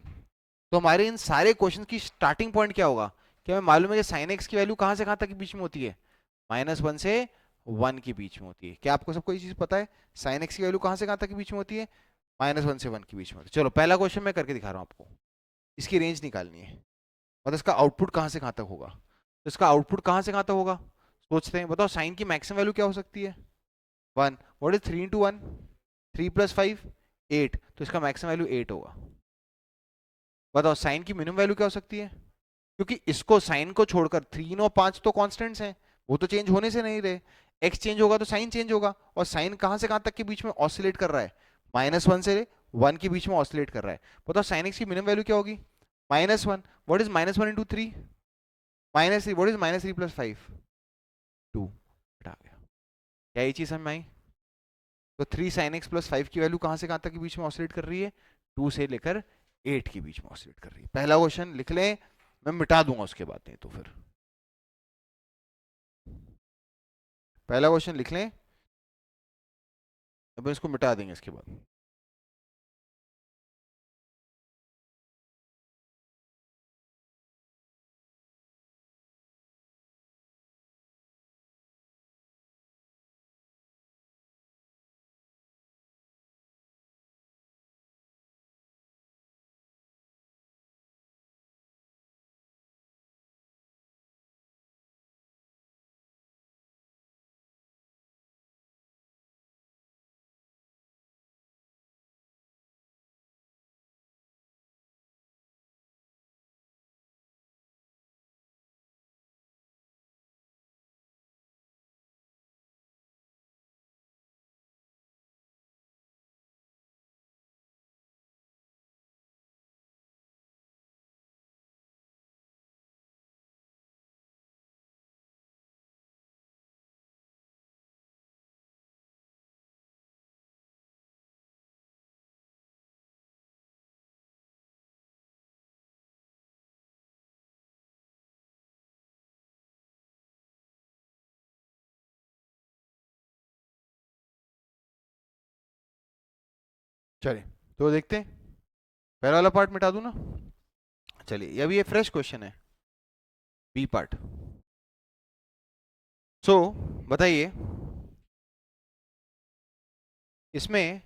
तो हमारे इन सारे क्वेश्चन की स्टार्टिंग पॉइंट क्या होगा, कि हमें मालूम है कि sin x की वैल्यू कहां से कहां तक के बीच में होती है, -1 से 1 के बीच में होती है। क्या आपको सबको ये चीज पता है, sin x की वैल्यू कहां से कहां तक के बीच में होती है, -1 से 1 के बीच में होती है। चलो पहला क्वेश्चन मैं करके दिखा रहा हूँ आपको, इसकी रेंज निकालनी है, मतलब इसका आउटपुट कहां से कहां तक होगा। तो इसका आउटपुट कहां से कहां तक होगा सोचते हैं। बताओ साइन की मैक्सिमम वैल्यू क्या हो सकती है, 1। व्हाट इज 3 × 1, 3 + 5 8, तो इसका मैक्सिमम वैल्यू 8 होगा। बताओ साइन की मिनिमम वैल्यू क्या हो सकती है, क्योंकि इसको साइन को छोड़कर 3 और 5 तो कांस्टेंट्स हैं, वो तो चेंज होने से नहीं रहे। एक्स चेंज होगा तो साइन चेंज होगा, और साइन कहां से कहां तक के बीच में ऑसिलेट कर रहा है, -1 से 1 के बीच में ऑसिलेट कर रहा है। बताओ साइन एक्स की मिनिमम वैल्यू क्या होगी, -1। What is -1 × 3, -3। What is -3 + 5, 2। हटा गया, क्या ये चीज समझ में आई। तो 3 sin x + 5 की वैल्यू कहां से कहां तक के बीच में ऑसिलेट कर रही है, 2 से लेकर 8 के बीच में ऑसिलेट कर रही है। पहला क्वेश्चन लिख लें, मैं मिटा दूंगा उसके बाद, नहीं तो फिर पहला क्वेश्चन लिख लें, अब इसको मिटा देंगे इसके बाद। चलिए तो देखते हैं, पहला वाला पार्ट मिटा दूं ना। चलिए अभी ये फ्रेश क्वेश्चन है, बी पार्ट। सो बताइए, इसमें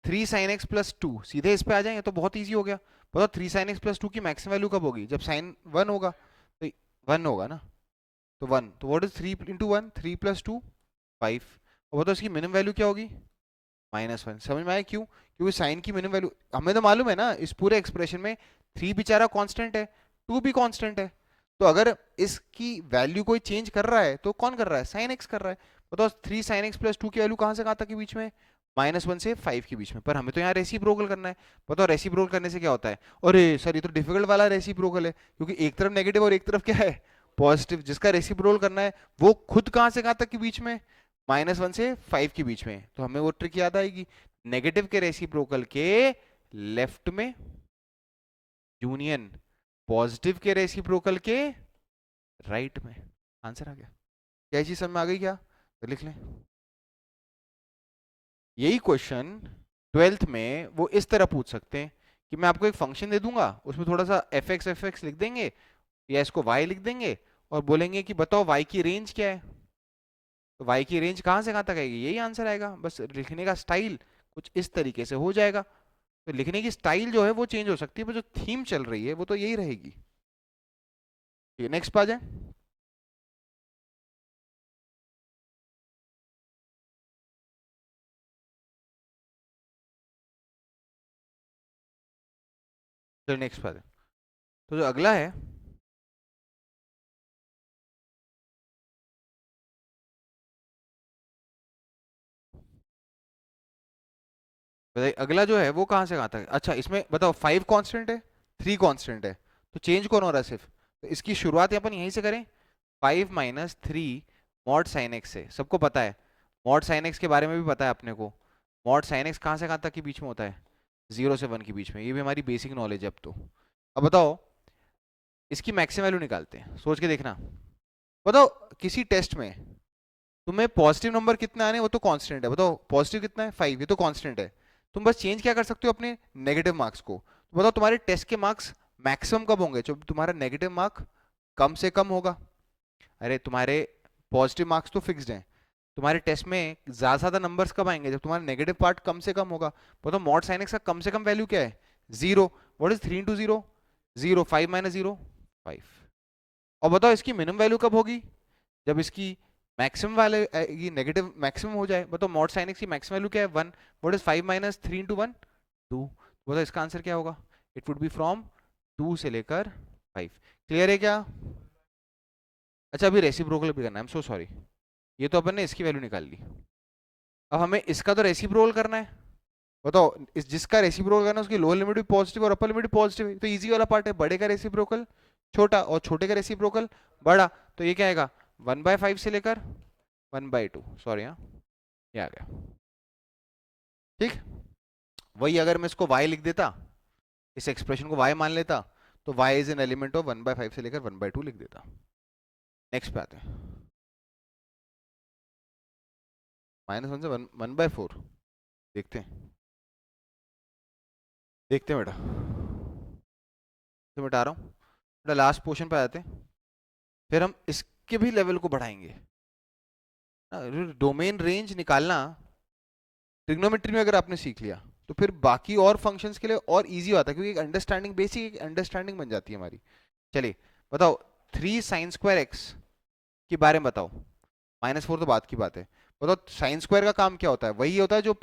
3 sin x + 2, सीधे इस पे आ जाएंगे तो बहुत इजी हो गया। बताओ 3 sin x + 2 की मैक्सिमम वैल्यू कब होगी, जब साइन 1 होगा, तो 1 होगा ना, तो 1, तो व्हाट इज 3 × 1, 3 + 2 5। और बताओ इसकी मिनिमम वैल्यू क्या होगी, -1। समझ में आया क्यों, क्योंकि साइन की मिनिमम वैल्यू हमें तो मालूम है ना, इस पूरे एक्सप्रेशन में 3 बेचारा कांस्टेंट है, 2 भी कांस्टेंट है, तो अगर इसकी वैल्यू कोई चेंज कर रहा है तो कौन कर रहा है, साइन एक्स कर रहा है। बताओ 3 sin x + 2 की वैल्यू कहाँ से कहाँ तक के बीच में, -1 से 5 के बीच में, पर हमें तो यहाँ रेसिप्रोकल करना है। बताओ रेसिप्रोकल करने से क्या होता है, अरे सर ये तो डिफिकल्ट वाला रेसिप्रोकल है, क्योंकि एक तरफ नेगेटिव और एक तरफ क्या है, पॉजिटिव। जिसका रेसिप्रोकल करना है वो खुद कहाँ से कहाँ तक के बीच में, -1 से 5 के बीच में, तो हमें वो ट्रिक याद आएगी, नेगेटिव के रेसिप्रोकल के लेफ्ट में यूनियन पॉजिटिव के रेसिप्रोकल के राइट में। आंसर आ गया, क्या चीज समझ में आ गई क्या, तो लिख लें। यही क्वेश्चन 12th में वो इस तरह पूछ सकते हैं कि मैं आपको एक फंक्शन दे दूंगा, उसमें थोड़ा सा f(x) लिख देंगे, या इसको y लिख देंगे, और बोलेंगे कि बताओ y की रेंज क्या है, तो y की रेंज कहाँ से कहाँ तक आएगी, यही आंसर आएगा। बस लिखने का स्टाइल कुछ इस तरीके से हो जाएगा, तो लिखने की स्टाइल जो है वो चेंज हो सकती है, पर जो थीम चल रही है वो तो यही रहेगी। नेक्स्ट पे आ जाए। चलो नेक्स्ट पे आ जाए। तो जो अगला है, बताइए अगला जो है वो कहाँ से कहाँ तक है? अच्छा इसमें बताओ 5 कांस्टेंट है, 3 कांस्टेंट है, तो चेंज कौन हो रहा है सिर्फ, तो इसकी शुरुआत अपन यहीं से करें, 5 - 3 मॉड साइन एक्स से, सबको पता है, मॉड साइन एक्स के बारे में भी पता है अपने को। मॉड साइन एक्स कहाँ से कहाँ तक के बीच में होता है, 0 से 1 के बीच में, ये भी हमारी बेसिक नॉलेज है अब तो। अब बताओ इसकी मैक्सिमम वैल्यू निकालते हैं, सोच के देखना। बताओ किसी टेस्ट में तुम्हें पॉजिटिव नंबर कितने आने, वो तो कांस्टेंट है, बताओ पॉजिटिव कितना है 5, ये तो कांस्टेंट है। तुम बस चेंज क्या कर सकते हो अपने नेगेटिव मार्क्स को, तो बताओ तुम्हारे टेस्ट के मार्क्स मैक्सिमम कब होंगे, जब तुम्हारा नेगेटिव मार्क कम से कम होगा। अरे तुम्हारे पॉजिटिव मार्क्स तो फिक्स्ड हैं, तुम्हारे टेस्ट में ज्यादा ज्यादा नंबर्स कब आएंगे, जब तुम्हारा नेगेटिव पार्ट कम से कम होगा। बताओ मॉड साइन एक्स का कम से कम वैल्यू क्या है, 0। What is 3 × 0, 0, 5 - 0 5। और बताओ इसकी मिनिमम वैल्यू कब होगी, जब इसकी मैक्सिमम वाले ये नेगेटिव मैक्सिमम हो जाए। बताओ मॉड साइन एक्स की मैक्सिमम वैल्यू क्या है, 1। What is 5 - 3 × 1 2। बताओ इसका आंसर क्या होगा, इट वुड बी फ्रॉम 2 से लेकर 5। क्लियर है क्या। अच्छा अभी रेसिप्रोकल भी करना है, आई एम सो सॉरी, ये तो अपन ने इसकी वैल्यू निकाल ली, अब हमें इसका तो रेसिप्रोकल करना है। बताओ इस जिसका रेसिप्रोकल करना है उसकी लोअर लिमिट भी पॉजिटिव और अपर लिमिट भी पॉजिटिव है, तो इजी वाला पार्ट है, बड़े का रेसिप्रोकल छोटा और छोटे का रेसिप्रोकल बड़ा, तो ये क्या आएगा 1/5 से लेकर 1/2, सॉरी हाँ ये आ गया, ठीक वही अगर मैं इसको y लिख देता, इस एक्सप्रेशन को y मान लेता, तो y is an element of 1/5 से लेकर 1/2 लिख देता। नेक्स्ट पे आते हैं। -1 से 1/4 देखते हैं, देखते हैं बेटा, तो मिटा रहा हूँ बेटा। लास्ट पोर्शन पे आते हैं, फिर हम इसके भी लेवल को बढ़ाएंगे। डोमेन रेंज निकालना ट्रिग्नोमेट्री में अगर आपने सीख लिया, तो फिर बाकी और फंक्शंस के लिए और इजी होता है, क्योंकि एक अंडरस्टैंडिंग, बेसिक एक अंडरस्टैंडिंग बन जाती है हमारी। चलिए बताओ, 3 sin² x के बारे में बताओ। -4 तो बात की बात है। बताओ साइन स्क्वायर का काम क्या होता है? वही होता है जो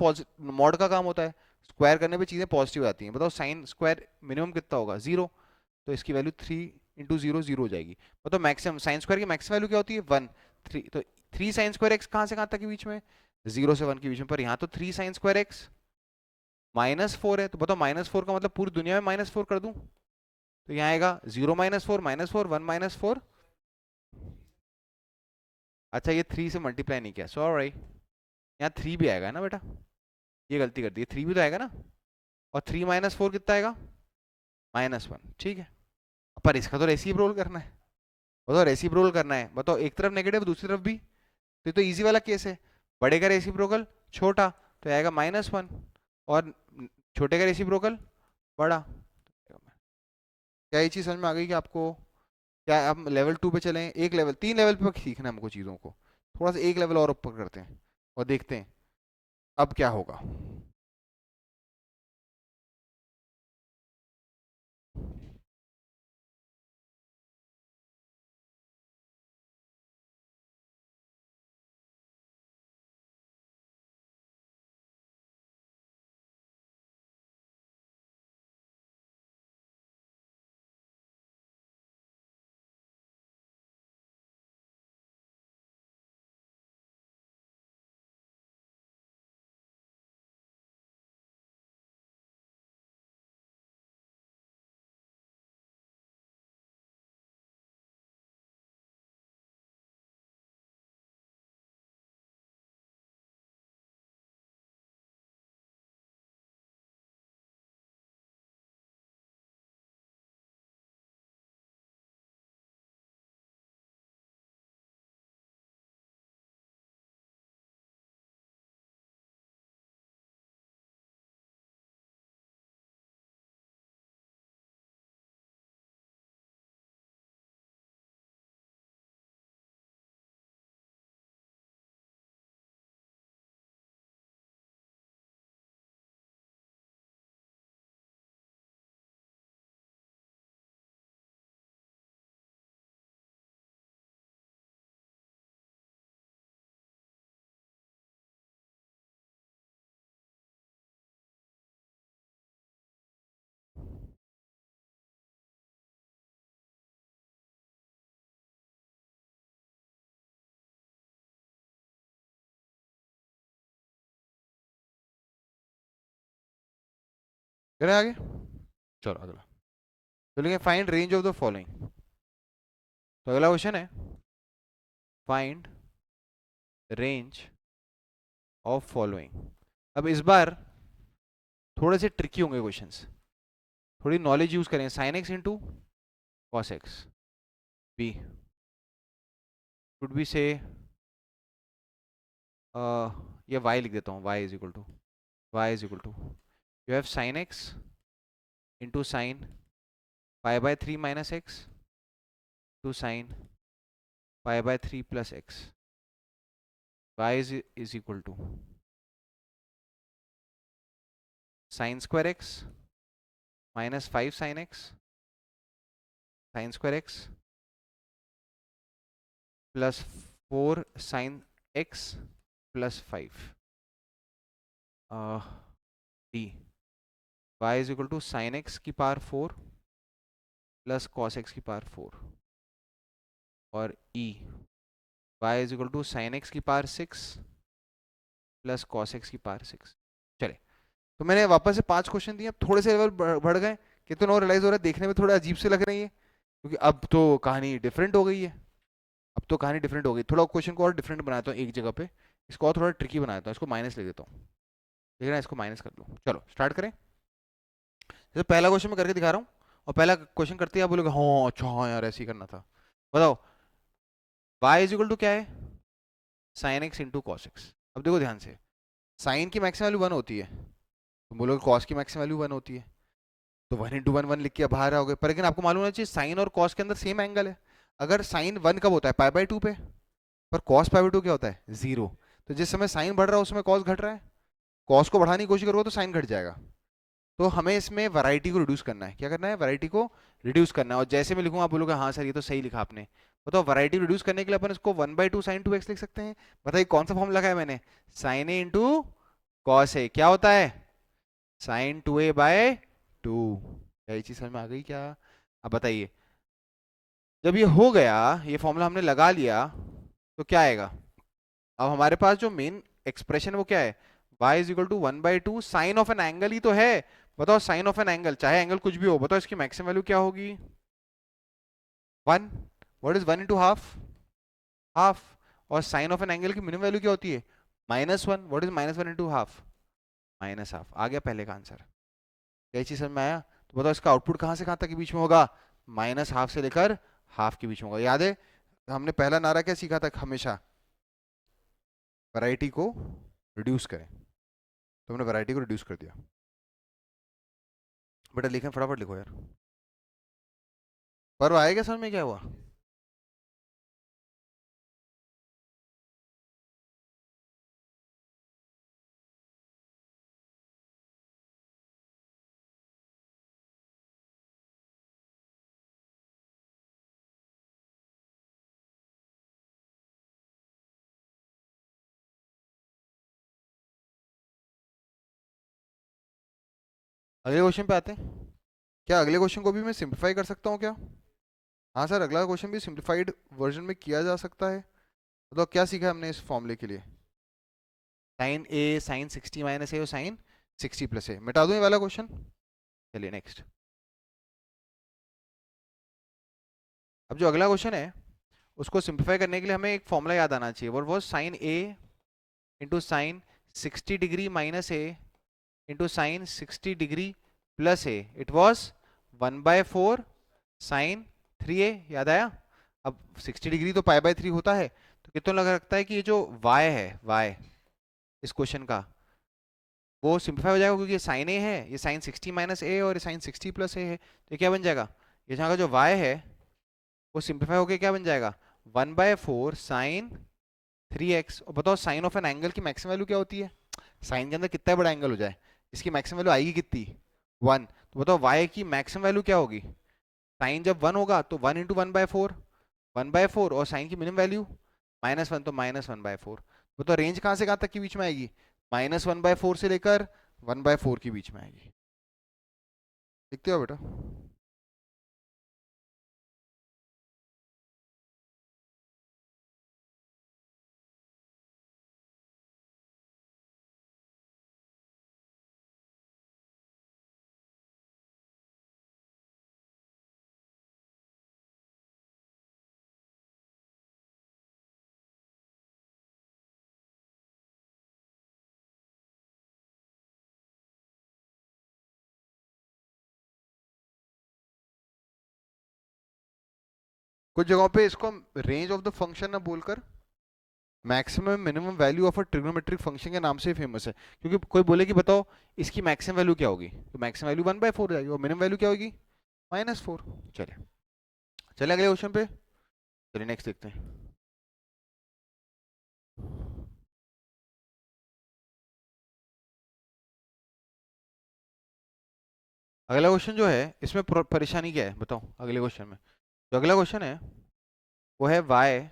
मॉड का काम होता है, स्क्वायर करने पे चीजें पॉजिटिव आती हैं। बताओ साइन स्क्वायर मिनिमम कितना होगा? 0। तो इसकी वैल्यू 3 × 0 0 हो जाएगी। बताओ मैक्सिमम, साइन स्क्वायर की मैक्सिमम वैल्यू क्या होती है? 1। 3, तो 3 sin² x कहाँ से कहाँ तक के बीच में? 0 से 1 के बीच में। पर यहाँ तो 3 sin² x -4 है, तो बताओ -4 का मतलब पूरी दुनिया में -4 कर दूं? तो यहाँ आएगा 0 -4 -4 1 -4। अच्छा ये 3 से मल्टीप्लाई नहीं किया, सॉरी। यहाँ 3 भी आएगा ना बेटा, ये गलती कर दी, 3 भी तो आएगा ना। और 3 - 4 कितना आएगा? -1, ठीक है। पर इसका तो रेसिप्रोकल करना है। बताओ रेसिप्रोकल करना है, बताओ एक तरफ नेगेटिव दूसरी तरफ भी, तो ये तो इजी वाला केस है। बड़े का रेसिप्रोकल छोटा, तो आएगा -1, और छोटे का रेसिप्रोकल बड़ा। क्या ये चीज समझ में आ गई कि आपको? क्या हम लेवल 2 पे चलें? एक लेवल, 3 लेवल पे सीखना है हमको चीज़ों को। थोड़ा सा एक लेवल और ऊपर करते हैं और देखते हैं अब क्या होगा। करें आगे? चलो अगला चलेंगे, find range of the following. तो अगला क्वेश्चन है, फाइंड रेंज ऑफ फॉलोइंग। अब इस बार थोड़े से ट्रिकी होंगे क्वेश्चंस, थोड़ी नॉलेज यूज करें। sin x into cos X B, should be से, या y लिख देता हूँ, y is equal to you have sin x into sine π/3 minus X to sine π/3 plus X, y is equal to sin² x -5 sin x sin² x plus 4 sin x plus 5 D, y is equal to sine x की पावर 4 प्लस कॉस एक्स की पावर 4, और ई y is equal to sine x की पावर 6 प्लस कॉस एक्स की पावर 6। चले, तो मैंने वापस से 5 क्वेश्चन दिए, अब थोड़े से लेवल बढ़ गए, कितना और रियलाइज हो रहा है, देखने में थोड़ा अजीब से लग रही है, क्योंकि अब तो कहानी डिफरेंट हो गई है। अब तो कहानी डिफरेंट हो गई, थोड़ा क्वेश्चन को और डिफरेंट बनाता हूँ एक जगह पे, इसको और थोड़ा ट्रिकी बनाता हूँ, इसको माइनस ले देता हूँ। ठीक है ना, इसको माइनस कर लो। चलो स्टार्ट करें। जैसे पहला क्वेश्चन मैं करके दिखा रहा हूँ, और पहला क्वेश्चन करते ही आप बोलोगे हाँ अच्छा हाँ यार ऐसे ही करना था। बताओ y इज इक्वल टू क्या है, sign X into cos x. अब देखो ध्यान से, साइन की मैक्सिमम वैल्यू 1 होती है, तुम बोलोगे कॉस की मैक्सिमम वैल्यू 1 होती है, तो 1 इंटू 1 1 लिख के बाहर आओगे। पर लेकिन आपको मालूम होना चाहिए साइन और कॉस के अंदर सेम एंगल है। अगर साइन 1 कब होता है, पाई बाई 2 पे, पर कॉस पाई बाई 2 क्या होता है, 0। तो जिस समय साइन बढ़ रहा है उस समय कॉस घट रहा है, कॉस को बढ़ाने की कोशिश करोगे तो साइन घट जाएगा। तो हमें इसमें वैरायटी को रिड्यूस करना है। क्या करना है, वैरायटी को रिड्यूस करना है। और जैसे मैं लिखूंगा आप बोलोगे हाँ सर ये तो सही लिखा आपने। बताओ वैरायटी रिड्यूस करने के लिए अपन इसको 1/2 sin 2x लिख सकते हैं। बताइए कौन सा फॉर्म लगाया मैंने, साइन ए इंटू कॉस ए। क्या होता है, sin 2a/2। क्या ये चीज समझ में आ गई क्या? अब बताइए, जब ये हो गया, ये फॉर्मूला हमने लगा लिया, तो क्या आएगा। अब हमारे पास जो मेन एक्सप्रेशन है वो क्या है, y is equal to 1/2 sine of an angle ही तो है। बताओ साइन ऑफ एन एंगल, चाहे एंगल कुछ भी हो, बताओ इसकी मैक्सिमम वैल्यू क्या होगी, 1। What is 1 into half, half. और साइन ऑफ एन एंगल की मिनिमम वैल्यू क्या होती है, -1। व्हाट इज -1 इंटू हाफ, -हाफ। आ गया पहले का आंसर। क्या चीज समझ में आया? तो बताओ इसका आउटपुट कहाँ से कहाँ तक के बीच में होगा, -हाफ से लेकर हाफ के बीच में होगा। याद है हमने पहला नारा क्या सीखा था, हमेशा वैरायटी को रिड्यूस करें, तो हमने वैरायटी को रिड्यूस कर दिया। बेटा लिखें, फटाफट लिखो यार। पर्व आएगा समझ में क्या हुआ। अगले क्वेश्चन पे आते हैं। क्या अगले क्वेश्चन को भी मैं सिंप्लीफाई कर सकता हूँ क्या? हाँ सर, अगला क्वेश्चन भी सिंप्लीफाइड वर्जन में किया जा सकता है। तो क्या सीखा हमने इस फॉर्मूले के लिए, sin a sin 60 - a और sin 60 + a। मिटा दूं ये वाला क्वेश्चन। चलिए नेक्स्ट। अब जो अगला क्वेश्चन है उसको सिंप्लीफाई करने के लिए हमें एक फॉर्मूला याद आना चाहिए। What was sin a into sine 60 degree - a into sine 60 degree + a। It was 1/4 sin 3a। याद आया? अब 60 डिग्री तो पाई/3 होता है, तो कितना लग रखता है कि ये जो y है, y इस क्वेश्चन का, वो सिंप्लीफाई हो जाएगा, क्योंकि ये साइन ए है, ये साइन 60 - a और ये साइन 60 + a है। तो ये क्या बन जाएगा, ये जहाँ का जो y है वो सिंप्लीफाई होकर क्या बन जाएगा, 1/4 sin 3x। और बताओ साइन ऑफ एन एंगल की मैक्सिमम वैल्यू क्या होती है, साइन के अंदर कितना बड़ा एंगल हो जाए इसकी मैक्सिमम वैल्यू आएगी कितनी, 1। तो बताओ y की मैक्सिमम वैल्यू क्या होगी, साइन जब 1 होगा तो 1 × 1/4, 1/4, और साइन की मिनिमम वैल्यू -1, तो -1/4। बताओ रेंज कहाँ से कहाँ तक के बीच में आएगी, -1/4 से लेकर 1/4 के बीच में आएगी। देखते हो बेटा। कुछ जगहों पे इसको रेंज ऑफ द फंक्शन ना बोलकर maximum minimum value of a trigonometric function के नाम से फेमस है। क्योंकि कोई बोले कि बताओ इसकी मैक्सिमम वैल्यू क्या होगी, तो मैक्सिमम वैल्यू 1/4 जाएगी, और मिनिमम वैल्यू क्या होगी, -4। चलिए चले अगले क्वेश्चन पे। चलिए नेक्स्ट देखते हैं। अगला क्वेश्चन जो है इसमें परेशानी क्या है बताओ। अगले क्वेश्चन में जो अगला क्वेश्चन है वो है y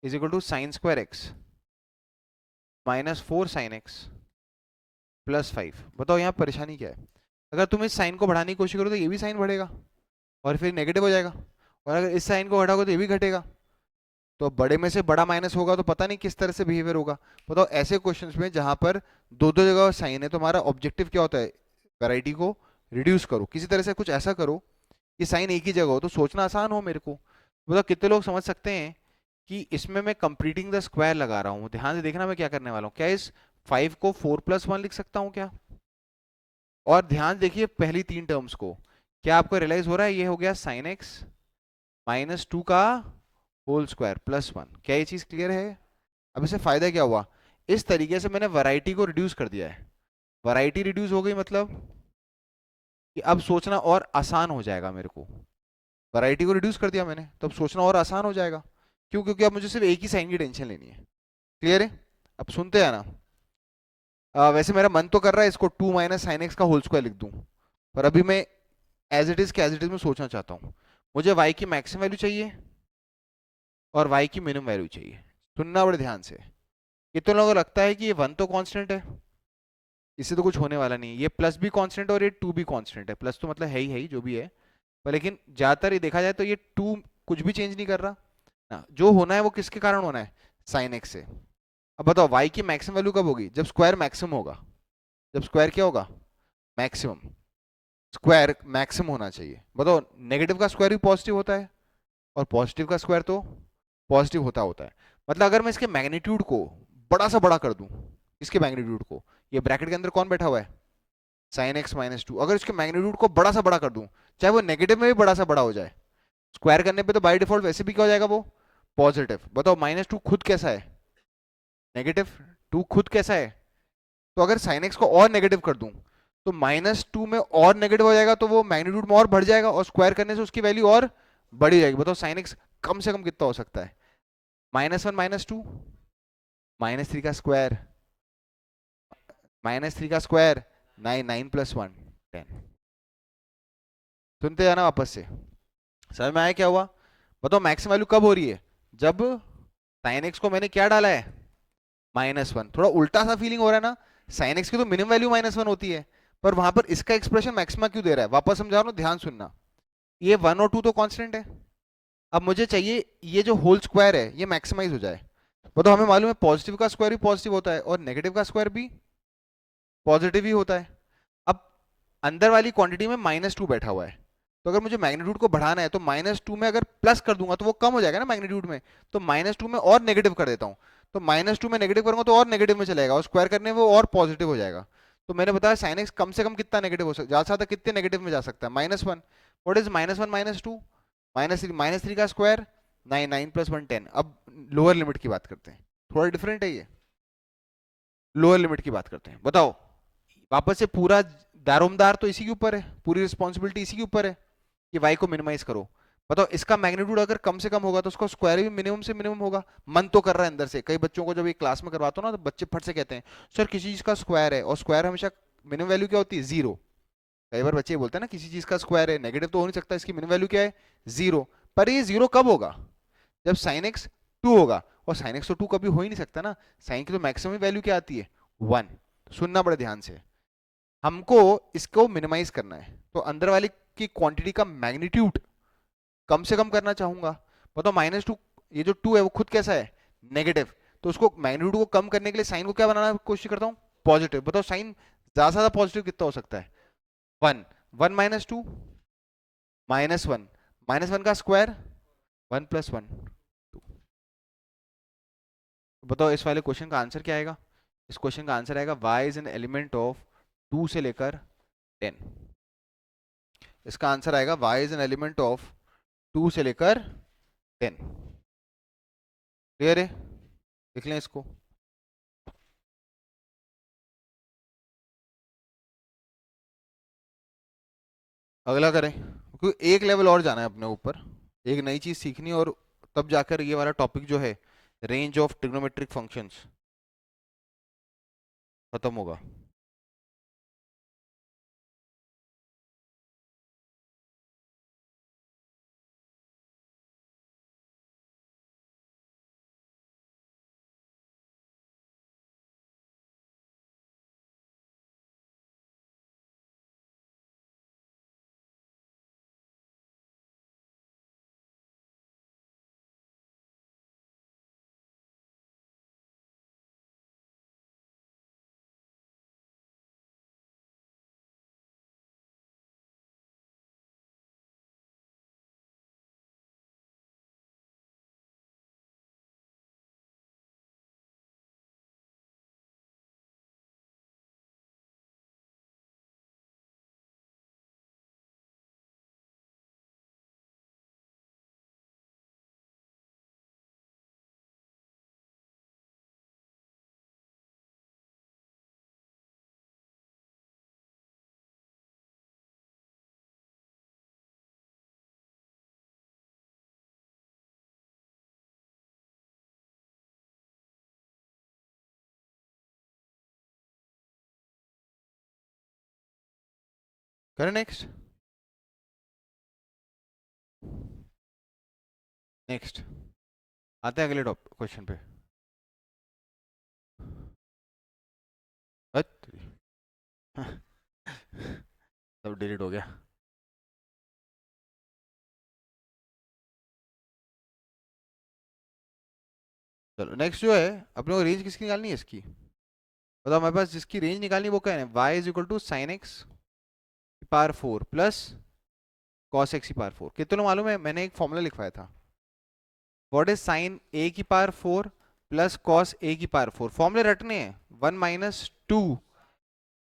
is equal to sin² x -4 sin x +5। बताओ यहाँ परेशानी क्या है। अगर तुम इस साइन को बढ़ाने की कोशिश करो तो ये भी साइन बढ़ेगा और फिर नेगेटिव हो जाएगा, और अगर इस साइन को घटाओगे तो ये भी घटेगा। तो बड़े में से बड़ा माइनस होगा तो पता नहीं किस तरह से बिहेवियर होगा। बताओ ऐसे क्वेश्चंस में जहां पर दो दो जगह साइन है, तो हमारा ऑब्जेक्टिव क्या होता है, वैरायटी को रिड्यूस करो, किसी तरह से कुछ ऐसा करो कि साइन एक ही जगह हो तो सोचना आसान हो मेरे को। बताओ कितने लोग समझ सकते हैं कि इसमें मैं कंप्लीटिंग द स्क्वायर लगा रहा हूँ। ध्यान से देखना मैं क्या करने वाला हूँ। क्या इस 5 को 4+1 लिख सकता हूँ क्या? और ध्यान देखिए पहली तीन टर्म्स को, क्या आपको रियलाइज हो रहा है? ये हो गया साइन एक्स -2 का होल स्क्वायर +1। क्या ये चीज क्लियर है? अब इससे फायदा क्या हुआ? इस तरीके से मैंने वैरायटी को रिड्यूस कर दिया है। वैरायटी रिड्यूस हो गई मतलब कि अब सोचना और आसान हो जाएगा मेरे को। वैरायटी को रिड्यूस कर दिया मैंने तो अब सोचना और आसान हो जाएगा। क्यों? क्योंकि अब मुझे सिर्फ एक ही साइन की टेंशन लेनी है। क्लियर है? अब सुनते हैं ना। वैसे मेरा मन तो कर रहा है इसको 2 माइनस साइन एक्स का होल स्क्वायर लिख दूं, पर अभी मैं एज इट इज के एज इट इज में सोचना चाहता हूँ। मुझे y की मैक्सिमम वैल्यू चाहिए और y की मिनिमम वैल्यू चाहिए। सुनना बड़े ध्यान से। कितने लोगों को लगता है कि ये 1 तो कांस्टेंट है, इससे तो कुछ होने वाला नहीं है, ये प्लस भी कांस्टेंट और ये 2 भी कांस्टेंट है। प्लस तो मतलब है ही जो भी है, पर लेकिन ज्यादातर ये देखा जाए तो ये 2 कुछ भी चेंज नहीं कर रहा ना। जो होना है वो किसके कारण होना है? साइन एक्स से। अब बताओ y की मैक्सिमम वैल्यू कब होगी? जब स्क्वायर मैक्सिमम होगा। जब स्क्वायर क्या होगा? मैक्सिमम। स्क्वायर मैक्सिमम होना चाहिए। बताओ, नेगेटिव का स्क्वायर भी पॉजिटिव होता है और पॉजिटिव का स्क्वायर तो पॉजिटिव होता होता है। मतलब अगर मैं इसके मैग्नीट्यूड को बड़ा सा बड़ा कर दूं, इसके मैग्नीट्यूड को, ये ब्रैकेट के अंदर कौन बैठा हुआ है? Sine x -2। अगर इसके मैग्नीट्यूड को बड़ा सा बड़ा कर दूं, चाहे वो नेगेटिव में भी बड़ा सा बड़ा हो जाए, स्क्वायर करने पे तो बाय डिफॉल्ट वैसे भी क्या हो जाएगा? वो पॉजिटिव। बताओ -2 खुद कैसा है? नेगेटिव। 2 खुद कैसा है? तो अगर साइन एक्स को और नेगेटिव कर दूं तो -2 में और नेगेटिव हो जाएगा, तो वो मैग्नीट्यूड में और बढ़ जाएगा और स्क्वायर करने से उसकी वैल्यू और बढ़ी जाएगी। बताओ साइन एक्स कम से कम कितना हो सकता है? -1 -2 -3 का स्क्वायर, -3 का स्क्वायर 9, 9 + 1 10। सुनते जाना वापस से। समझ में आया क्या हुआ? बताओ मैक्सिमम वैल्यू कब हो रही है? जब साइन एक्स को मैंने क्या डाला है? -1। थोड़ा उल्टा सा फीलिंग हो रहा है ना? साइन एक्स की तो मिनिमम वैल्यू -1 होती है, पर वहां पर इसका एक्सप्रेशन मैक्सिमा क्यों दे रहा है? वापस समझा रहा हूं, ध्यान सुनना। ये 1 और 2 तो कांस्टेंट है। अब मुझे चाहिए ये जो होल स्क्वायर है ये मैक्सिमाइज हो जाए। बताओ, हमें मालूम है पॉजिटिव का स्क्वायर भी पॉजिटिव होता है और नेगेटिव का स्क्वायर भी पॉजिटिव ही होता है। अब अंदर वाली क्वांटिटी में -2 बैठा हुआ है, तो अगर मुझे मैग्नीट्यूड को बढ़ाना है तो -2 में अगर प्लस कर दूंगा तो वो कम हो जाएगा ना मैग्नीट्यूड में। तो -2 में और नेगेटिव कर देता हूँ, तो -2 में नेगेटिव करूंगा तो और नेगेटिव में चलेगा और स्क्वायर करने में वो और पॉजिटिव हो जाएगा। तो मैंने बताया साइन एक्स कम से कम कितना नेगेटिव हो सकता है, ज्यादा से ज्यादा कितने नेगेटिव में जा सकता है? -1। What is -1 -2? -3 का स्क्वायर 9, 9 + 1 10। अब लोअर लिमिट की बात करते हैं, थोड़ा डिफरेंट है ये। लोअर लिमिट की बात करते हैं। बताओ, वापस से पूरा दारोमदार तो इसी के ऊपर है, पूरी रिस्पॉन्सिबिलिटी इसी के ऊपर है कि वाई को मिनिमाइज करो। बताओ, इसका मैग्नीट्यूड अगर कम से कम होगा तो उसका स्क्वायर भी मिनिमम से मिनिमम होगा। मन तो कर रहा है अंदर से। कई बच्चों को जब ये क्लास में करवाता हूं ना तो बच्चे फट से कहते हैं, सर किसी चीज का स्क्वायर है, और स्क्वायर हमेशा मिनिमम वैल्यू क्या होती है? 0। कई बार बच्चे बोलते हैं ना किसी चीज का स्क्वायर है, नेगेटिव तो हो नहीं सकता, इसकी मिनिमम वैल्यू क्या है? 0। पर ये 0 कब होगा? जब साइन एक्स 2 होगा, और साइन एक्स तो 2 कभी हो ही नहीं सकता ना। साइन की तो मैक्सिमम वैल्यू क्या आती है? 1। सुनना बड़े ध्यान से। हमको इसको मिनिमाइज करना है, तो अंदर वाली की क्वांटिटी का मैग्नीट्यूड कम से कम करना चाहूंगा। बताओ -2, ये जो 2 है वो खुद कैसा है? नेगेटिव। तो उसको मैग्नीट्यूड को कम करने के लिए साइन को क्या बनाना कोशिश करता हूँ? पॉजिटिव। बताओ साइन ज्यादा से ज्यादा पॉजिटिव कितना हो सकता है? 1। 1 -2 -1। -1 का स्क्वायर 1 + 1 2। बताओ इस वाले क्वेश्चन का आंसर क्या आएगा? इस क्वेश्चन का आंसर आएगा y is an element of 2 से लेकर 10। इसका आंसर आएगा y is an element of 2 से लेकर 10। क्लियर है? लिख लें इसको। अगला करें, क्योंकि एक लेवल और जाना है अपने ऊपर, एक नई चीज सीखनी, और तब जाकर ये वाला टॉपिक जो है रेंज ऑफ ट्रिग्नोमेट्रिक फंक्शंस खत्म होगा। करें नेक्स्ट। नेक्स्ट आते हैं अगले टॉप क्वेश्चन पे। हट, सब डिलीट हो गया। चलो नेक्स्ट जो है, अपने को रेंज किसकी निकालनी है इसकी। बताओ हमारे पास जिसकी रेंज निकालनी है वो क्या है, y is equal to sine x power 4 plus cos x की पावर 4। कितने मालूम है, मैंने एक फॉर्मूला लिखवाया था। व्हाट इज साइन ए की पावर 4 प्लस कॉस ए की पावर 4। फॉर्मूले रटने हैं, 1 - 2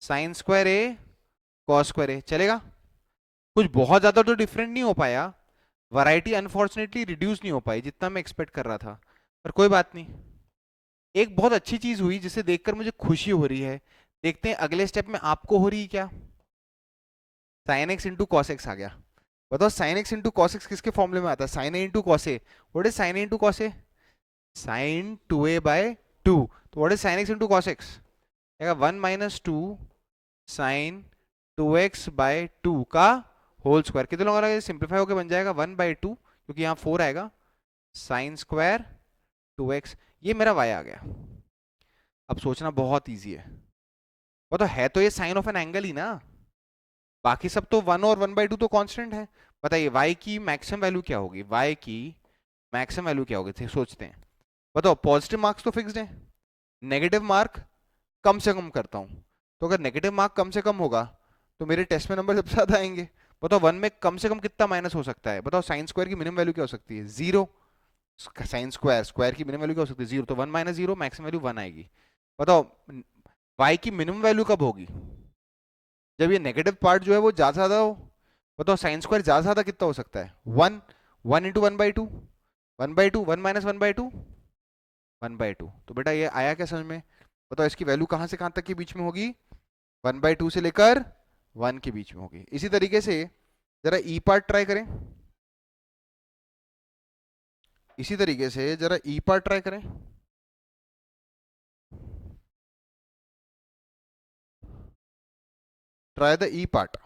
साइन स्क्वायर ए कॉस स्क्वायर ए। चलेगा, कुछ बहुत ज्यादा तो डिफरेंट नहीं हो पाया, वैरायटी अनफॉर्चुनेटली रिड्यूस नहीं हो पाई जितना मैं एक्सपेक्ट कर रहा था, पर कोई बात नहीं। एक बहुत अच्छी चीज हुई जिसे देखकर मुझे खुशी हो रही है। देखते हैं अगले स्टेप में आपको हो रही है क्या। Sine X into cos X आ गया। बताओ sine X into cos X किसके फॉर्मूले में आता है, sine A into cos A. What is sine A into cos A, sine 2a/2। तो what is sine X into cos X, 1 - 2 sine 2x/2 का होल स्क्वायर। कितने लोगों का सिंप्लीफाई होकर बन जाएगा 1/2, क्योंकि यहाँ 4 आएगा, साइन स्क्वायर 2x। ये मेरा y आ गया। अब सोचना बहुत इजी है, वो तो है तो ये साइन ऑफ एन एंगल ही ना, बाकी सब तो 1 और 1/2 तो कांस्टेंट है। बताइए y की मैक्सिमम वैल्यू क्या होगी, y की मैक्सिमम वैल्यू क्या होगी, सोचते हैं। बताओ पॉजिटिव मार्क्स तो फिक्स्ड है, नेगेटिव मार्क कम से कम करता हूं, तो अगर नेगेटिव मार्क कम से कम होगा तो मेरे टेस्ट में नंबर सबसे ज्यादा आएंगे। बताओ 1 में कम से कम कितना माइनस हो सकता है, बताओ साइन स्क्वायर की मिनिमम वैल्यू क्या हो सकती है, 0। साइन स्क्वायर स्क्वायर की मिनिमम वैल्यू क्या हो सकती है, 0। तो 1 - 0 मैक्सिमम वैल्यू 1 आएगी। बताओ y की मिनिमम वैल्यू कब होगी, जब ये नेगेटिव पार्ट जो है वो ज्यादा ज्यादा हो। बताओ साइन स्क्वायर ज्यादा ज्यादा कितना हो सकता है, 1। 1 इंटू 1/2, 1/2, 1 - 1/2, 1/2। तो बेटा ये आया क्या समझ में। बताओ इसकी वैल्यू कहां से कहां तक के बीच में होगी, 1/2 से लेकर 1 के बीच में होगी। इसी तरीके से जरा ई पार्ट ट्राई करें, इसी तरीके से जरा ई पार्ट ट्राई करें। Try the E part.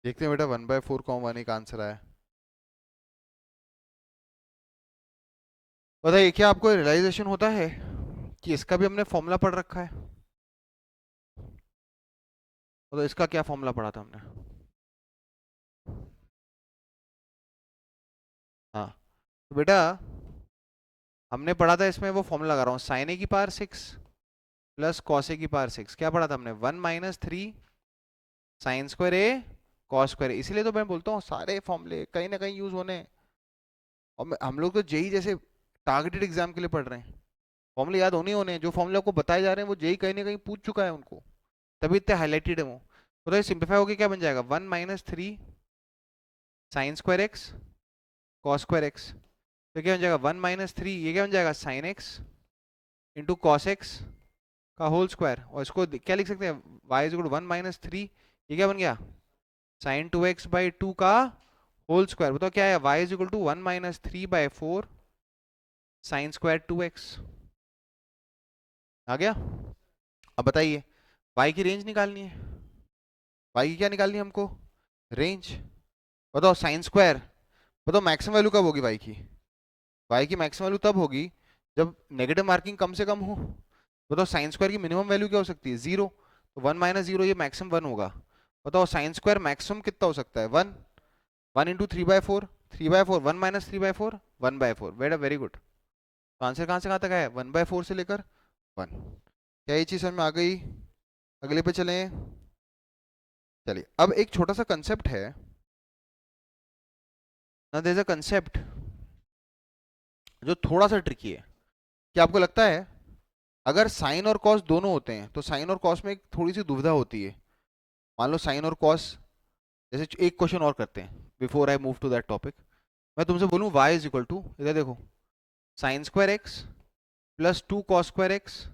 देखते हैं बेटा 1/4 कौन 1 का आंसर आया। बताइए क्या आपको रियलाइजेशन होता है कि इसका भी हमने फॉर्मूला पढ़ रखा है। तो इसका क्या फॉर्मूला पढ़ा था हमने, हाँ तो बेटा हमने पढ़ा था, इसमें वो फॉर्मूला लगा रहा हूँ, साइन ए की पावर 6 प्लस कॉस ए की पावर 6। क्या पढ़ा था हमने, 1 - 3 साइन स्क्वायर ए कॉस स्क्वायर ए। इसीलिए तो मैं बोलता हूँ सारे फॉर्मूले कहीं ना कहीं यूज होने हैं। और हम लोग तो जेई जैसे टारगेटेड एग्जाम के लिए पढ़ रहे हैं, फॉर्मूले याद होने ही होने हैं। जो फॉर्मूले आपको बताए जा रहे हैं वो जेई कहीं ना कहीं पूछ चुका है उनको, तभी इतने हाईलाइटेड है वो। तो ये सिंप्लीफाई होकर क्या बन जाएगा, 1 - 3 sign square x cos square x. तो क्या बन जाएगा 1 - 3, ये क्या बन जाएगा sign X into cos x का होल स्क्वायर। और इसको क्या लिख सकते हैं, y इज इक्वल टू 1 - 3, ये क्या बन गया साइन 2x/2 का होल स्क्वायर। बताओ क्या है, y is equal to 1 - 3/4 sine square 2x। आ गया। अब बताइए y की रेंज निकालनी है, y की क्या निकालनी है हमको, रेंज। बताओ साइन स्क्वायर, बताओ मैक्सिमम वैल्यू कब होगी y की, y की मैक्सिमम वैल्यू तब होगी जब नेगेटिव मार्किंग कम से कम हो। बताओ साइन स्क्वायर की मिनिमम वैल्यू क्या हो सकती है, 0। तो 1 - 0 ये मैक्सिमम 1 होगा। बताओ साइन स्क्वायर मैक्सिमम कितना हो सकता है, 1। 1 × 3/4, 3/4, 1 - 3/4, 1/4। Very good. तो आंसर कहाँ से कहाँ तक आया, 1/4 से लेकर 1। क्या ये चीज़ समझ में आ गई? अगले पे चलें। चलिए अब एक छोटा सा कंसेप्ट है ना, देयर इज अ कंसेप्ट जो थोड़ा सा ट्रिकी है। क्या आपको लगता है अगर साइन और कॉस दोनों होते हैं तो साइन और कॉस में एक थोड़ी सी दुविधा होती है। मान लो साइन और कॉस, जैसे एक क्वेश्चन और करते हैं before I move to that topic. मैं तुमसे बोलूं y इज इक्वल टू, इधर देखो, sine square x plus 2 cos² x